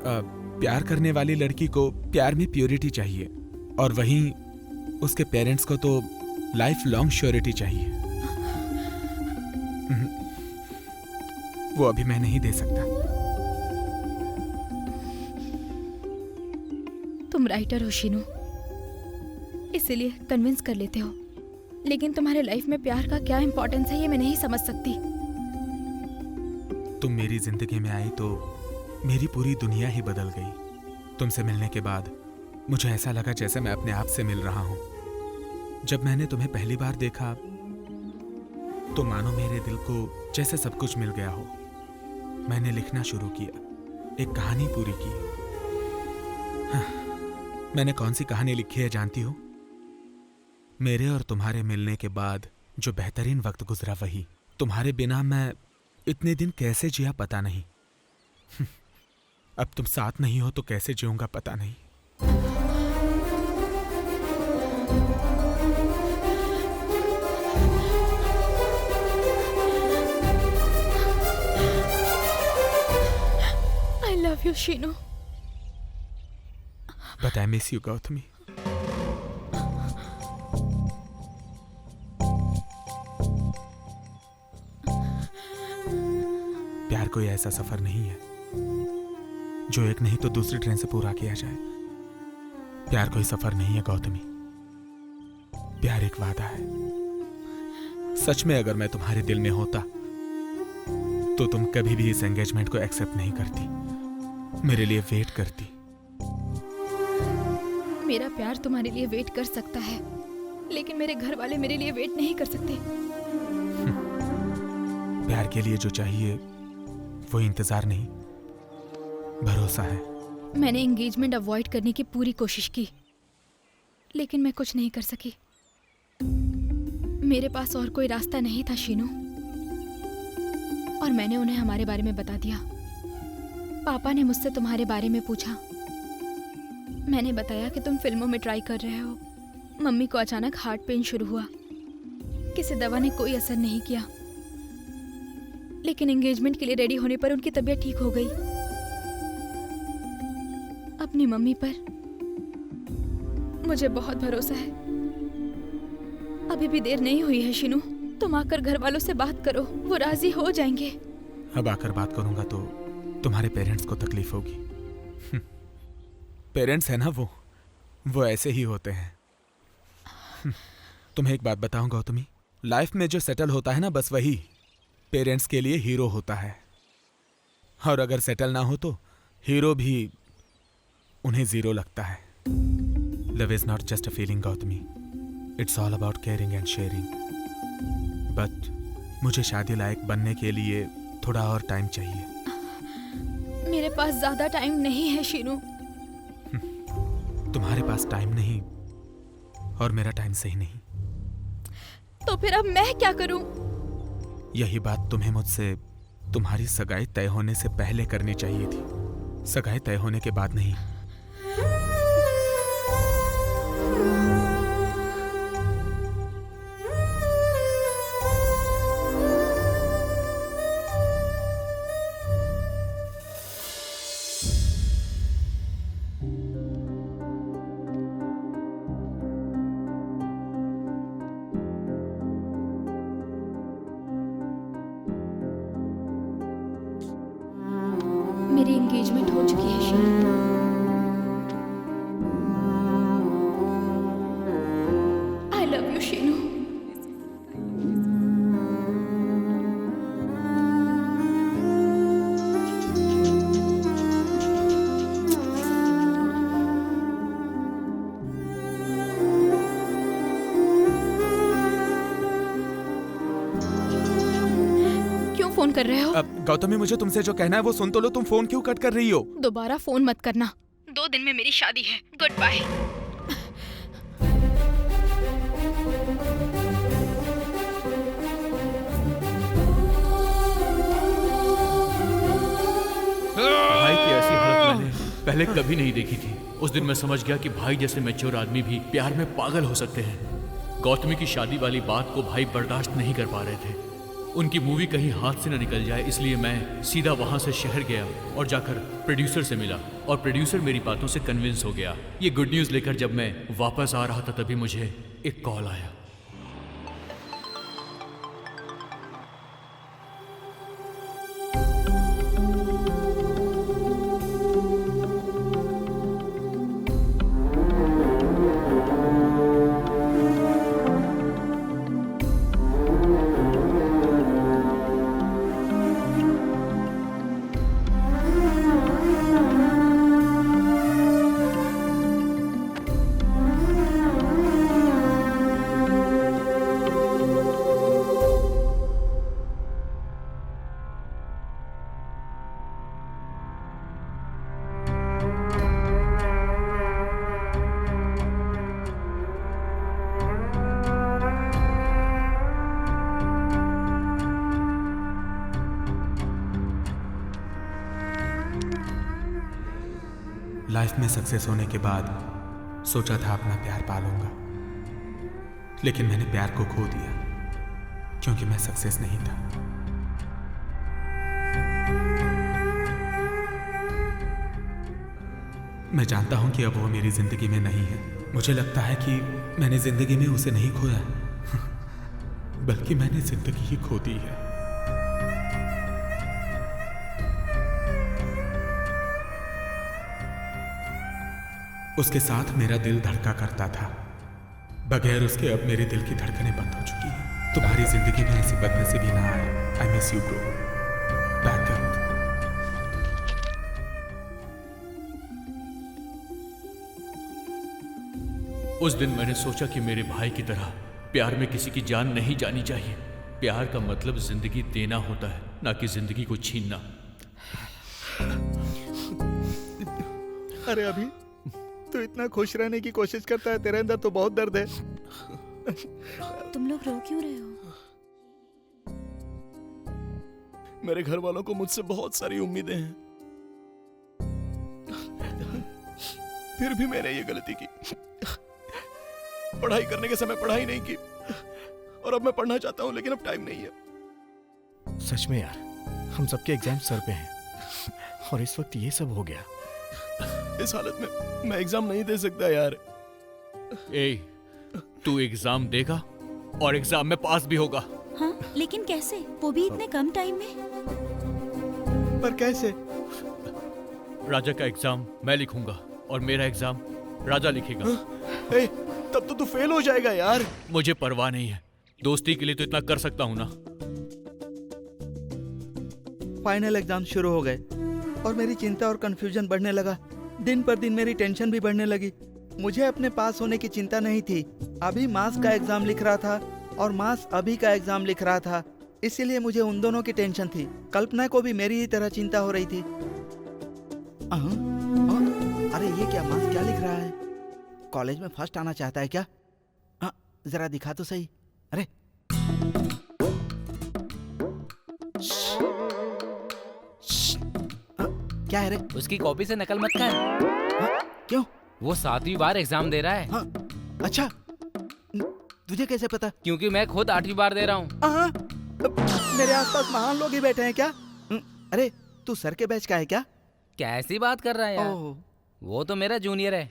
प्यार करने वाली लड़की को प्यार में प्योरिटी चाहिए, और वहीं उसके पेरेंट्स को तो लाइफ लॉन्ग श्योरिटी चाहिए। वो अभी मैं नहीं दे सकता। तुम राइटर हो शीनू, इसीलिए कन्विंस कर लेते हो, लेकिन तुम्हारे लाइफ में प्यार का क्या इंपॉर्टेंस है ये मैं नहीं समझ सकती। तुम मेरी जिंदगी में आई तो मेरी पूरी दुनिया ही बदल गई। तुमसे मिलने के बाद मुझे ऐसा लगा जैसे मैं अपने आप से मिल रहा हूं। जब मैंने तुम्हें पहली बार देखा तो मानो मेरे दिल को जैसे सब कुछ मिल गया हो। मैंने लिखना शुरू किया, एक कहानी पूरी की। मैंने कौन सी कहानी लिखी है जानती हो? मेरे और तुम्हारे मिलने के बाद जो बेहतरीन वक्त गुजरा वही। तुम्हारे बिना मैं इतने दिन कैसे जिया पता नहीं। अब तुम साथ नहीं हो तो कैसे जीऊंगा पता नहीं। I love you, Sheenu. But I miss you, Gautami. प्यार कोई ऐसा सफर नहीं है जो एक नहीं तो दूसरी ट्रेन से पूरा किया जाए। प्यार कोई सफर नहीं है गौतमी, प्यार एक वादा है। सच में अगर मैं तुम्हारे दिल में होता तो तुम कभी भी इस एंगेजमेंट को एक्सेप्ट नहीं करती, मेरे लिए वेट करती। मेरा प्यार तुम्हारे लिए वेट कर सकता है, लेकिन मेरे घर वाले मेरे लिए वेट नहीं कर सकते। प्यार के लिए जो चाहिए वो इंतजार नहीं, भरोसा है। मैंने एंगेजमेंट अवॉइड करने की पूरी कोशिश की, लेकिन मैं कुछ नहीं कर सकी। मेरे पास और कोई रास्ता नहीं था शीनू, और मैंने उन्हें हमारे बारे में बता दिया। पापा ने मुझसे तुम्हारे बारे में पूछा। मैंने बताया कि तुम फिल्मों में ट्राई कर रहे हो। मम्मी को अचानक हार्ट पेन शुरू हुआ, किसी दवा ने कोई असर नहीं किया, लेकिन एंगेजमेंट के लिए रेडी होने पर उनकी तबीयत ठीक हो गई। अपनी मम्मी पर मुझे बहुत भरोसा है। अभी भी देर नहीं हुई है शीनू, तुम आकर घर वालों से बात करो, वो राजी हो जाएंगे। अब आकर बात करूंगा तो तुम्हारे पेरेंट्स को तकलीफ होगी। पेरेंट्स है ना वो ऐसे ही होते हैं। तुम्हें एक बात बताऊं गौतमी, लाइफ में जो सेटल होता है ना बस वही पेरेंट्स के लिए हीरो होता है, और अगर सेटल ना हो तो हीरो भी उन्हें जीरो लगता है। Love is not just a feeling Gautami, it's all about caring and sharing. But मुझे शादी लायक बनने के लिए थोड़ा और टाइम चाहिए। मेरे पास ज्यादा टाइम नहीं है शीनू। तुम्हारे पास टाइम नहीं और मेरा टाइम सही नहीं, तो फिर अब मैं क्या करूं? यही बात तुम्हें मुझसे तुम्हारी सगाई तय होने से पहले करनी चाहिए थी, सगाई तय होने के बाद नहीं। मेरी एंगेजमेंट हो चुकी है शीनू। फोन कर रहे हो? गौतमी, मुझे तुमसे जो कहना है वो सुन तो लो। तुम फोन क्यों कट कर रही हो? दोबारा फोन मत करना। 2 दिन में मेरी शादी है। Goodbye. भाई की ऐसी हालत मैंने पहले कभी नहीं देखी थी। उस दिन मैं समझ गया कि भाई जैसे मैच्योर आदमी भी प्यार में पागल हो सकते हैं। गौतमी की शादी वाली बात को भाई बर्दाश्त नहीं कर पा रहे थे। उनकी मूवी कहीं हाथ से न निकल जाए, इसलिए मैं सीधा वहां से शहर गया और जाकर प्रोड्यूसर से मिला और प्रोड्यूसर मेरी बातों से कन्विंस हो गया। ये गुड न्यूज़ लेकर जब मैं वापस आ रहा था तभी मुझे एक कॉल आया। लाइफ में सक्सेस होने के बाद सोचा था अपना प्यार पालूंगा, लेकिन मैंने प्यार को खो दिया क्योंकि मैं सक्सेस नहीं था। मैं जानता हूं कि अब वो मेरी जिंदगी में नहीं है। मुझे लगता है कि मैंने जिंदगी में उसे नहीं खोया बल्कि मैंने जिंदगी ही खो दी है। उसके साथ मेरा दिल धड़का करता था, बगैर उसके अब मेरे दिल की धड़कनें बंद हो चुकी हैं। तुम्हारी जिंदगी में ऐसी बदनसीबी ना आए। आई miss you bro. Back up. उस दिन मैंने सोचा कि मेरे भाई की तरह प्यार में किसी की जान नहीं जानी चाहिए। प्यार का मतलब जिंदगी देना होता है, ना कि जिंदगी को छीनना। अरे अभी तू इतना खुश रहने की कोशिश करता है, तेरे अंदर तो बहुत दर्द है। तुम लोग रो क्यों रहे हो? मेरे घर वालों को मुझसे बहुत सारी उम्मीदें हैं, फिर भी मैंने ये गलती की। पढ़ाई करने के समय पढ़ाई नहीं की और अब मैं पढ़ना चाहता हूँ लेकिन अब टाइम नहीं है। सच में यार, हम सबके एग्जाम सर पे हैं और इस वक्त ये सब हो गया। इस हालत में मैं एग्जाम नहीं दे सकता यार। ए, तू एग्जाम देगा और एग्जाम में पास भी होगा। हाँ, लेकिन कैसे? वो भी इतने कम टाइम में। पर कैसे? राजा का एग्जाम मैं लिखूंगा और मेरा एग्जाम राजा लिखेगा। ए, तब तो तू फेल हो जाएगा यार। मुझे परवाह नहीं है, दोस्ती के लिए तो इतना कर सकता हूँ ना। फाइनल एग्जाम शुरू हो गए और मेरी चिंता और कंफ्यूजन बढ़ने लगा। दिन पर दिन मेरी टेंशन भी बढ़ने लगी। मुझे अपने पास होने की चिंता नहीं थी। अभी मास का एग्जाम लिख रहा था और मास अभी का एग्जाम लिख रहा था, इसीलिए मुझे उन दोनों की टेंशन थी। कल्पना को भी मेरी ही तरह चिंता हो रही थी। अरे ये क्या, मास क्या लिख रहा है? कॉलेज में फर्स्ट आना चाहता है क्या? जरा दिखा तो सही। अरे क्या है रे? उसकी कॉपी से नकल मत कर। क्यों? वो 7वीं बार एग्जाम दे रहा है। अच्छा, तुझे कैसे पता? क्योंकि मैं खुद 8वीं बार दे रहा हूँ। मेरे आसपास महान लोग ही बैठे हैं क्या? अरे तू सर के बैच का है क्या? कैसी बात कर रहा है यार? वो तो मेरा जूनियर है।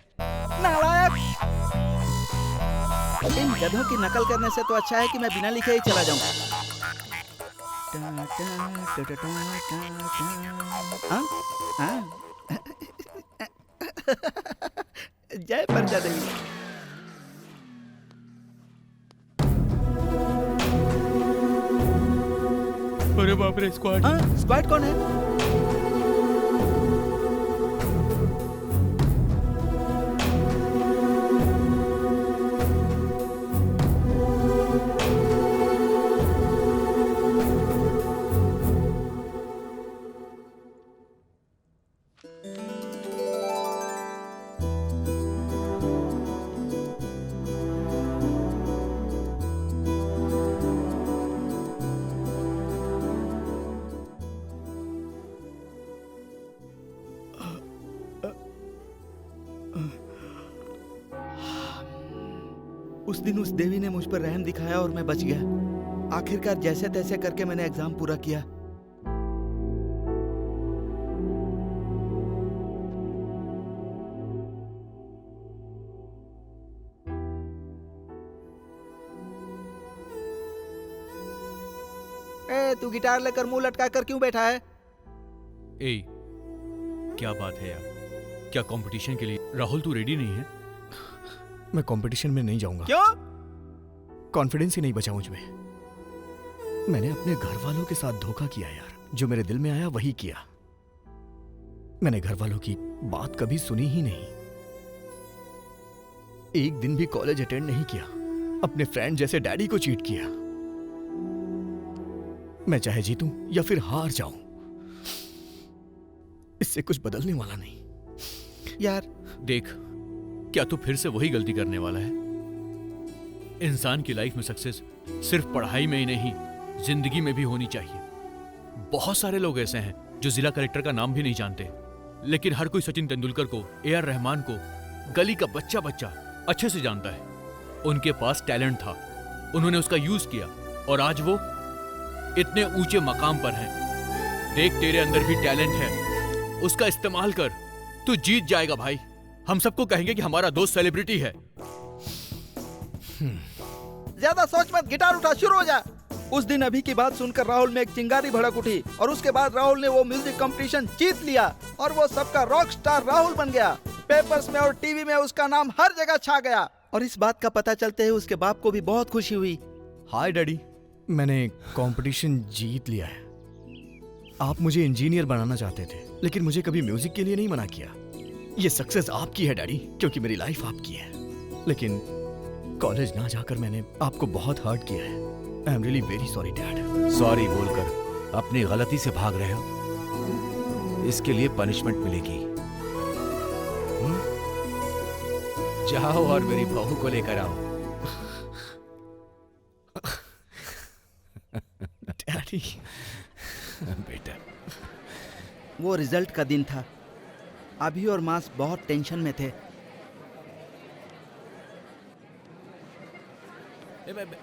नालायक! इन गधों की नकल करने से तो अच्छा है कि मैं बिना लिखे ही चला जाऊं। जय प्रजा देवी। अरे बाप रे, स्क्वाड। स्क्वाड कौन है? उस दिन उस देवी ने मुझ पर रहम दिखाया और मैं बच गया। आखिरकार जैसे तैसे करके मैंने एग्जाम पूरा किया। ए, तू गिटार लेकर मुंह लटका कर क्यों बैठा है? ए, क्या बात है यार? क्या कंपटीशन के लिए राहुल तू रेडी नहीं है? मैं कंपटीशन में नहीं जाऊंगा। क्यों? कॉन्फिडेंस ही नहीं बचा मुझ में। मैंने अपने घर वालों के साथ धोखा किया यार। जो मेरे दिल में आया वही किया। मैंने घर वालों की बात कभी सुनी ही नहीं। एक दिन भी कॉलेज अटेंड नहीं किया। अपने फ्रेंड जैसे डैडी को चीट किया। मैं चाहे जीतूं या फिर हार जाऊं, इससे कुछ बदलने वाला नहीं। यार देख, क्या तू फिर से वही गलती करने वाला है? इंसान की लाइफ में सक्सेस सिर्फ पढ़ाई में ही नहीं, जिंदगी में भी होनी चाहिए। बहुत सारे लोग ऐसे हैं जो जिला कलेक्टर का नाम भी नहीं जानते, लेकिन हर कोई सचिन तेंदुलकर को, AR रहमान को, गली का बच्चा बच्चा अच्छे से जानता है। उनके पास टैलेंट था, उन्होंने उसका यूज किया और आज वो इतने ऊंचे मकाम पर हैं। देख, तेरे अंदर भी टैलेंट है, उसका इस्तेमाल कर, तू जीत जाएगा भाई। हम सबको कहेंगे कि हमारा दोस्त सेलिब्रिटी है। ज्यादा सोच मत, गिटार उठा, शुरू हो जा। उस दिन अभी की बात सुनकर राहुल में एक चिंगारी भड़क उठी और उसके बाद राहुल ने वो म्यूजिक कंपटीशन जीत लिया और वो सबका रॉक स्टार राहुल बन गया। पेपर्स में और टीवी में उसका नाम हर जगह छा गया और इस बात का पता चलते ही उसके बाप को भी बहुत खुशी हुई। हाय डैडी, मैंने कंपटीशन जीत लिया है। आप मुझे इंजीनियर बनाना चाहते थे, लेकिन मुझे कभी म्यूजिक के लिए नहीं मना किया। ये सक्सेस आपकी है डैडी, क्योंकि मेरी लाइफ आपकी है। लेकिन कॉलेज ना जाकर मैंने आपको बहुत हर्ट किया है। I am really very sorry dad. Sorry बोलकर अपनी गलती से भाग रहे हो, इसके लिए पनिशमेंट मिलेगी। जाओ और मेरी बहू को लेकर आओ। डैडी। बेटा, वो रिजल्ट का दिन था। अभी और मास बहुत टेंशन में थे।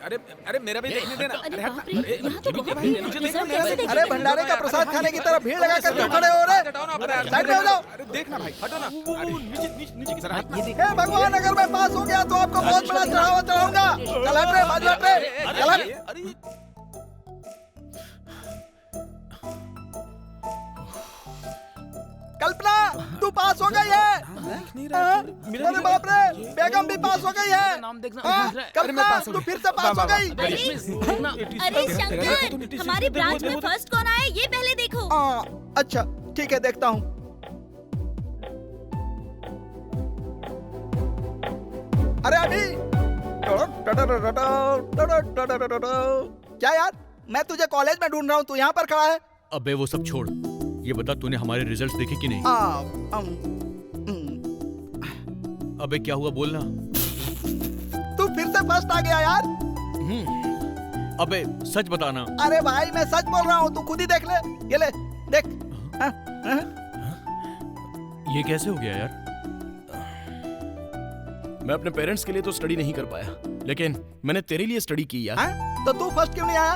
अरे अरे मेरा भी देखने देना। अरे भंडारे का प्रसाद खाने की तरह भीड़ लगा कर क्यों खड़े हो रहे? साइड में हो जाओ। देखना भाई, हटो ना। नीचे की तरफ। हे भगवान, अगर मैं पास हो गया तो आपको बहुत बड़ा चढ़ावा चढ़ाऊंगा। चल हट रे, बाजू हट रे, चल हट। कल्पना, तू पास हो गई है। अरे बाप रे, बेगम भी पास हो गई है। कल्पना, तू फिर से पास हो गई। अरे शंकर, हमारी ब्रांच में फर्स्ट कौन आया ये पहले देखो। अच्छा ठीक है, देखता हूँ। अरे अभी क्या यार, मैं तुझे कॉलेज में ढूंढ रहा हूँ, तू यहाँ पर खड़ा है। अबे वो सब छोड़, ये बता तूने हमारे रिजल्ट्स देखे कि नहीं? अबे क्या हुआ, बोलना। तू फिर से फर्स्ट आ गया यार। अबे सच बताना। अरे भाई मैं सच बोल रहा हूँ, तू खुद ही देख ले। ये ले देख। ये कैसे हो गया यार? मैं अपने पेरेंट्स के लिए तो स्टडी नहीं कर पाया, लेकिन मैंने तेरे लिए स्टडी की यार। तो तू फर्स्ट क्यों नहीं आया?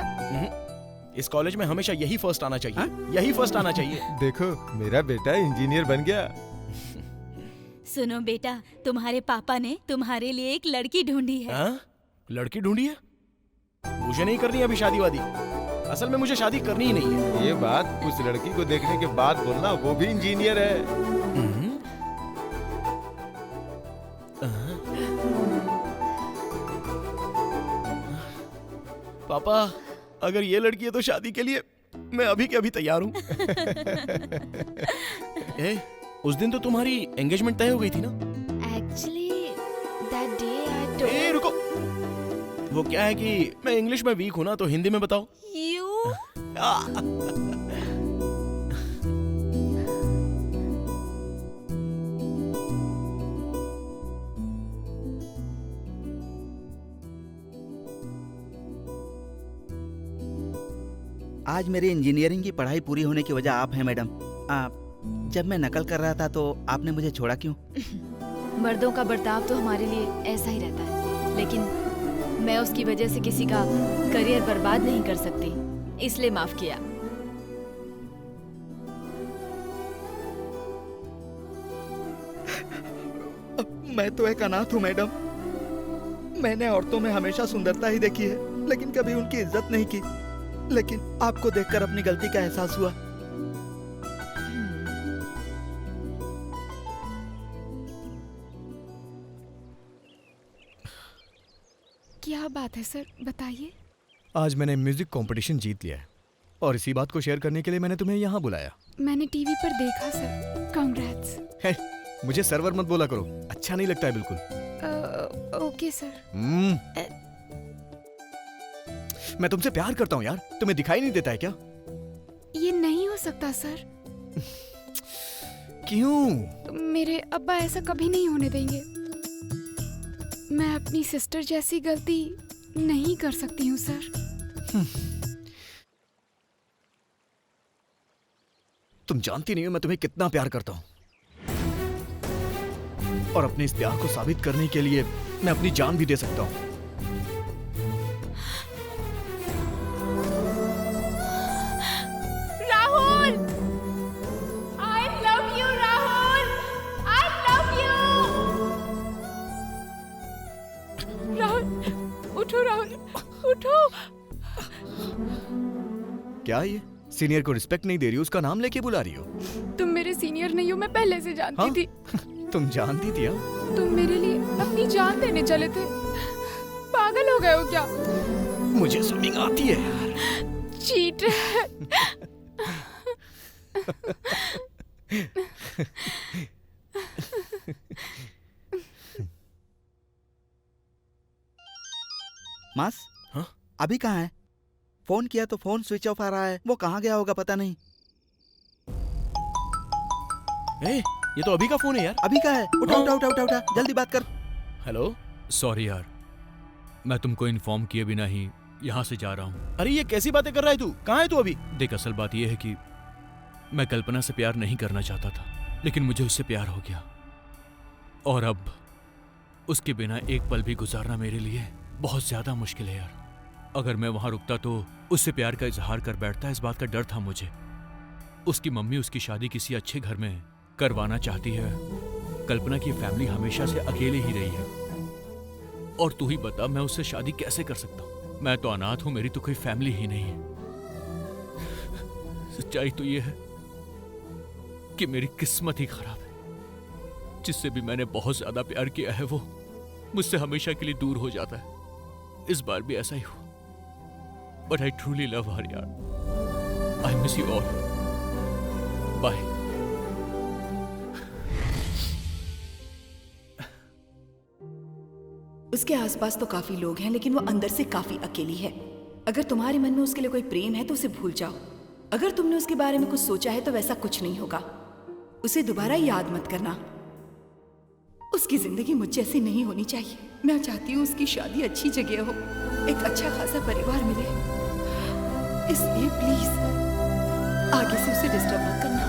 इस कॉलेज में हमेशा यही फर्स्ट आना चाहिए। यही फर्स्ट आना चाहिए। देखो, मेरा बेटा इंजीनियर बन गया। सुनो बेटा, तुम्हारे पापा ने तुम्हारे लिए एक लड़की ढूंढी है। लड़की ढूंढी है? मुझे नहीं करनी अभी शादी वादी। असल में मुझे शादी करनी ही नहीं है। ये बात उस लड़की को देखने के बाद बोलना, वो भी इंजीनियर है। पापा, अगर ये लड़की है तो शादी के लिए मैं अभी के अभी तैयार हूँ। उस दिन तो तुम्हारी एंगेजमेंट तय हो गई थी ना? Actually, that day I told... रुको, वो क्या है कि मैं इंग्लिश में वीक हूँ ना, तो हिंदी में बताओ। आज मेरी इंजीनियरिंग की पढ़ाई पूरी होने की वजह आप हैं मैडम। जब मैं नकल कर रहा था तो आपने मुझे छोड़ा क्यों? मर्दों का बर्ताव तो हमारे लिए ऐसा ही रहता है, लेकिन मैं उसकी वजह से किसी का करियर बर्बाद नहीं कर सकती, इसलिए माफ किया। मैं तो एक अनाथ हूँ मैडम। मैंने औरतों में हमेशा सुंदरता ही देखी है, लेकिन कभी उनकी इज्जत नहीं की। लेकिन आपको देखकर अपनी गलती का एहसास हुआ। क्या बात है सर, बताइए। आज मैंने म्यूजिक कंपटीशन जीत लिया है और इसी बात को शेयर करने के लिए मैंने तुम्हें यहाँ बुलाया। मैंने टीवी पर देखा सर। कांग्रेट्स। है, मुझे सर्वर मत बोला करो, अच्छा नहीं लगता है बिल्कुल। Okay sir. मैं तुमसे प्यार करता हूँ यार, तुम्हें दिखाई नहीं देता है क्या? ये नहीं हो सकता सर। क्यों? मेरे अब्बा ऐसा कभी नहीं होने देंगे। मैं अपनी सिस्टर जैसी गलती नहीं कर सकती हूँ सर। तुम जानती नहीं हो मैं तुम्हें कितना प्यार करता हूँ, और अपने इस प्यार को साबित करने के लिए मैं अपनी जान भी दे सकता हूँ। Rahul, I love you, Rahul, I love you। Rahul, उठो राहुल, उठो। क्या ये सीनियर को रिस्पेक्ट नहीं दे रही हो, उसका नाम लेके बुला रही हो? तुम मेरे सीनियर नहीं हो, मैं पहले से जानती थी। तुम जानती थी? हाँ? तुम मेरे लिए अपनी जान देने चले थे। पागल हो गए हो क्या? मुझे स्विमिंग आती है यार। चीटर। मास, हाँ? अभी कहाँ है? फोन किया तो फोन स्विच ऑफ आ रहा है। वो कहाँ गया होगा पता नहीं। ये तो अभी का फोन है यार। अभी का है? उठा उठा उठा उठा उठा, जल्दी बात कर। हेलो। सॉरी यार, मैं तुमको इन्फॉर्म किए बिना ही यहाँ से जा रहा हूँ। अरे ये कैसी बातें कर रहा है तू? कहाँ है तू अभी? देख, असल बात यह है कि मैं कल्पना से प्यार नहीं करना चाहता था, लेकिन मुझे उससे प्यार हो गया, और अब उसके बिना एक पल भी गुजारना मेरे लिए बहुत ज्यादा मुश्किल है यार। अगर मैं वहां रुकता तो उससे प्यार का इजहार कर बैठता, इस बात का डर था मुझे। उसकी मम्मी उसकी शादी किसी अच्छे घर में करवाना चाहती है। कल्पना की फैमिली हमेशा से अकेले ही रही है, और तू ही बता मैं उससे शादी कैसे कर सकता हूँ? मैं तो अनाथ हूं, मेरी तो कोई फैमिली ही नहीं है। सच्चाई तो यह है कि मेरी किस्मत ही खराब है। जिससे भी मैंने बहुत ज्यादा प्यार किया है वो मुझसे हमेशा के लिए दूर हो जाता है। इस बार भी ऐसा ही हुआ। But I truly love her यार। I miss you all. Bye. उसके आसपास तो काफी लोग हैं, लेकिन वो अंदर से काफी अकेली है। अगर तुम्हारे मन में उसके लिए कोई प्रेम है तो उसे भूल जाओ। अगर तुमने उसके बारे में कुछ सोचा है तो वैसा कुछ नहीं होगा। उसे दोबारा याद मत करना। उसकी जिंदगी मुझ जैसी नहीं होनी चाहिए। मैं चाहती हूँ उसकी शादी अच्छी जगह हो, एक अच्छा खासा परिवार मिले। इसलिए प्लीज आगे से उसे डिस्टर्ब मत करना।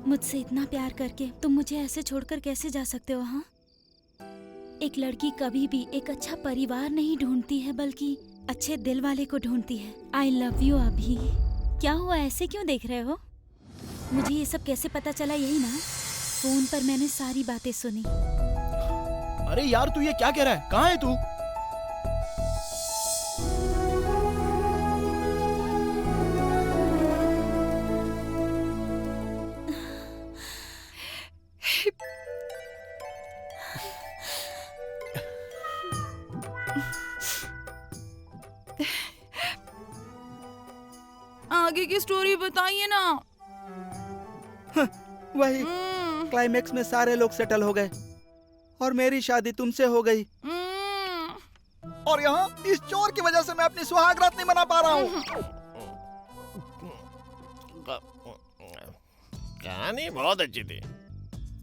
मुझसे इतना प्यार करके तुम मुझे ऐसे छोड़कर कैसे जा सकते हो? हाँ, एक लड़की कभी भी एक अच्छा परिवार नहीं ढूंढती है, बल्कि अच्छे दिल वाले को ढूंढती है। आई लव यू अभी। क्या हुआ, ऐसे क्यों देख रहे हो? मुझे ये सब कैसे पता चला? यही ना, फोन पर मैंने सारी बातें सुनी। अरे यार तू ये क्या कह रहा है? कहाँ है तू? आगे की स्टोरी बताइए ना। वही क्लाइमेक्स में सारे लोग सेटल हो गए और मेरी शादी तुमसे हो गई। और यहाँ इस चोर की वजह से मैं अपनी सुहागरात नहीं मना पा रहा हूँ। कहानी बहुत अच्छी थी।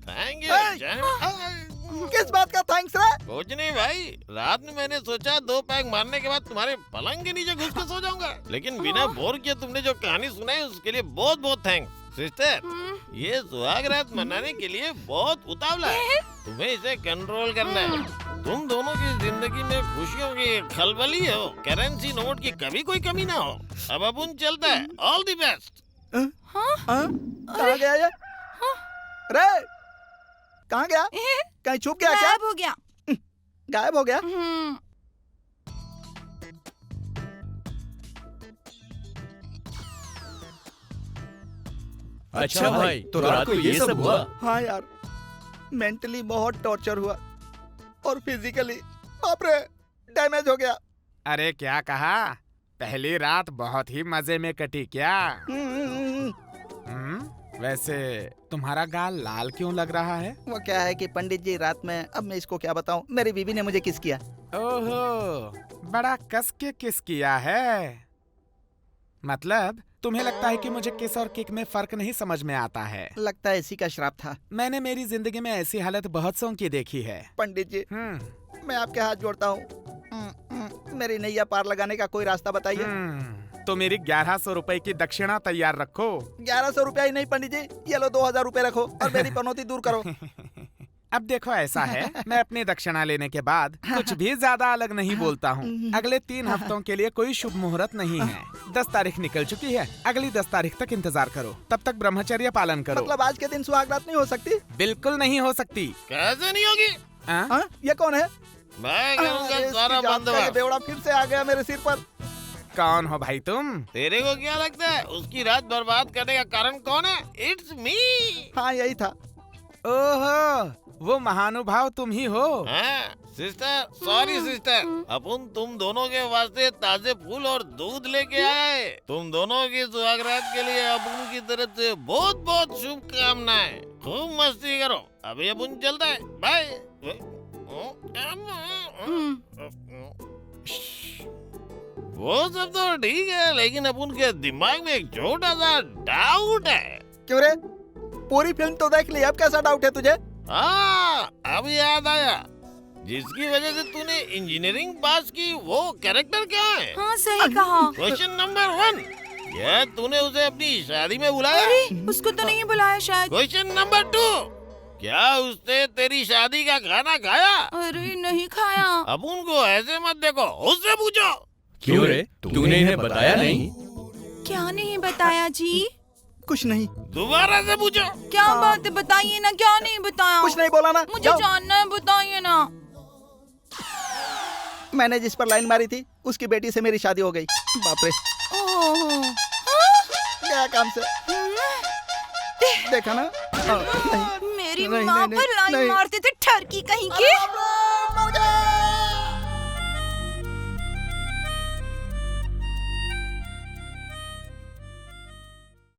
Thank you. किस बात का थैंक्स रे? कुछ नहीं भाई, रात में मैंने सोचा 2 पैग मारने के बाद तुम्हारे पलंग के नीचे घुस के सो जाऊंगा, लेकिन बिना बोर किए तुमने जो कहानी सुनाई उसके लिए बहुत बहुत थैंक्स। सिस्टर, ये सुहागरात मनाने के लिए बहुत उतावला है, तुम्हें इसे कंट्रोल करना है। तुम दोनों की जिंदगी में खुशियों की खलबली हो, करेंसी नोट की कभी कोई कमी ना हो। अब अपन चलता है। All the best. कहाँ गया ये? रे कहाँ गया? कहीं छुप गया क्या? गायब हो गया। गायब हो गया? अच्छा भाई, तो रात को ये सब हुआ? हाँ यार, मेंटली बहुत टॉर्चर हुआ और फिजिकली बाप रे डैमेज हो गया। अरे क्या कहा? पहली रात बहुत ही मजे में कटी क्या? वैसे तुम्हारा गाल लाल क्यों लग रहा है? वो क्या है कि पंडित जी रात में, अब मैं इसको क्या बताऊं, मेरी बीवी ने मुझे किस किया। ओहो, बड़ा कस के किस किया है। मतलब तुम्हें लगता है कि मुझे किस और किक में फर्क नहीं समझ में आता है? लगता है इसी का श्राप था। मैंने मेरी जिंदगी में ऐसी हालत बहुत सौ की देखी है। पंडित जी, मैं आपके हाथ जोड़ता हूँ, मेरी नैया पार लगाने का कोई रास्ता बताइए। तो मेरी 1100 रुपए की दक्षिणा तैयार रखो। 1100 रुपया ही नहीं पंडित जी, ये लो 2000 रुपए रखो और मेरी पनौती दूर करो। अब देखो ऐसा है, मैं अपनी दक्षिणा लेने के बाद कुछ भी ज्यादा अलग नहीं बोलता हूँ। अगले 3 हफ्तों के लिए कोई शुभ मुहूर्त नहीं है। 10 तारीख निकल चुकी है, अगली 10 तारीख तक इंतजार करो, तब तक ब्रह्मचर्य पालन करो। मतलब आज के दिन सुहागरात नहीं हो सकती? बिल्कुल नहीं हो सकती। कैसे नहीं होगी? ये कौन है? मैं करूंगा सारा बंदोबस्त। बेवड़ा फिर से आ गया मेरे सिर पर। कौन हो भाई तुम? तेरे को क्या लगता है उसकी रात बर्बाद करने का कारण कौन है? It's me. हाँ यही था। ओहो, वो महानुभाव तुम ही हो। सिस्टर, सॉरी सिस्टर, अपन तुम दोनों के वास्ते ताजे फूल और दूध लेके आए। तुम दोनों की सुहागरात के लिए अपन की तरफ से बहुत बहुत शुभकामनाएं। खूब मस्ती करो। अभी अपन चलता है। बाय। वो सब तो ठीक है, लेकिन अपन के दिमाग में एक छोटा सा डाउट है। क्यों रे? पूरी फिल्म तो देख ली, अब कैसा डाउट है तुझे? हाँ, अब याद आया। जिसकी वजह से तूने इंजीनियरिंग पास की, वो कैरेक्टर क्या है? हाँ सही कहा। क्वेश्चन नंबर 1, क्या तूने उसे अपनी शादी में बुलाया? अरे, उसको तो नहीं बुलाया शायद। क्वेश्चन नंबर 2, क्या उसने तेरी शादी का खाना खाया? अरे नहीं खाया। अब उनको ऐसे मत देखो, उससे पूछो। क्यों रे, तूने इन्हें बताया नहीं? क्या नहीं बताया जी? कुछ नहीं। दोबारा से पूछो। क्या बात है, बताइए ना, क्या नहीं बताया? कुछ नहीं बोला ना। मुझे जानना है, बताइए ना। मैंने जिस पर लाइन मारी थी उसकी बेटी से मेरी शादी हो गई। बाप रे, गया काम से। देखा ना? मेरी माँ पर लाइन मारते थे ठरकी कहीं के।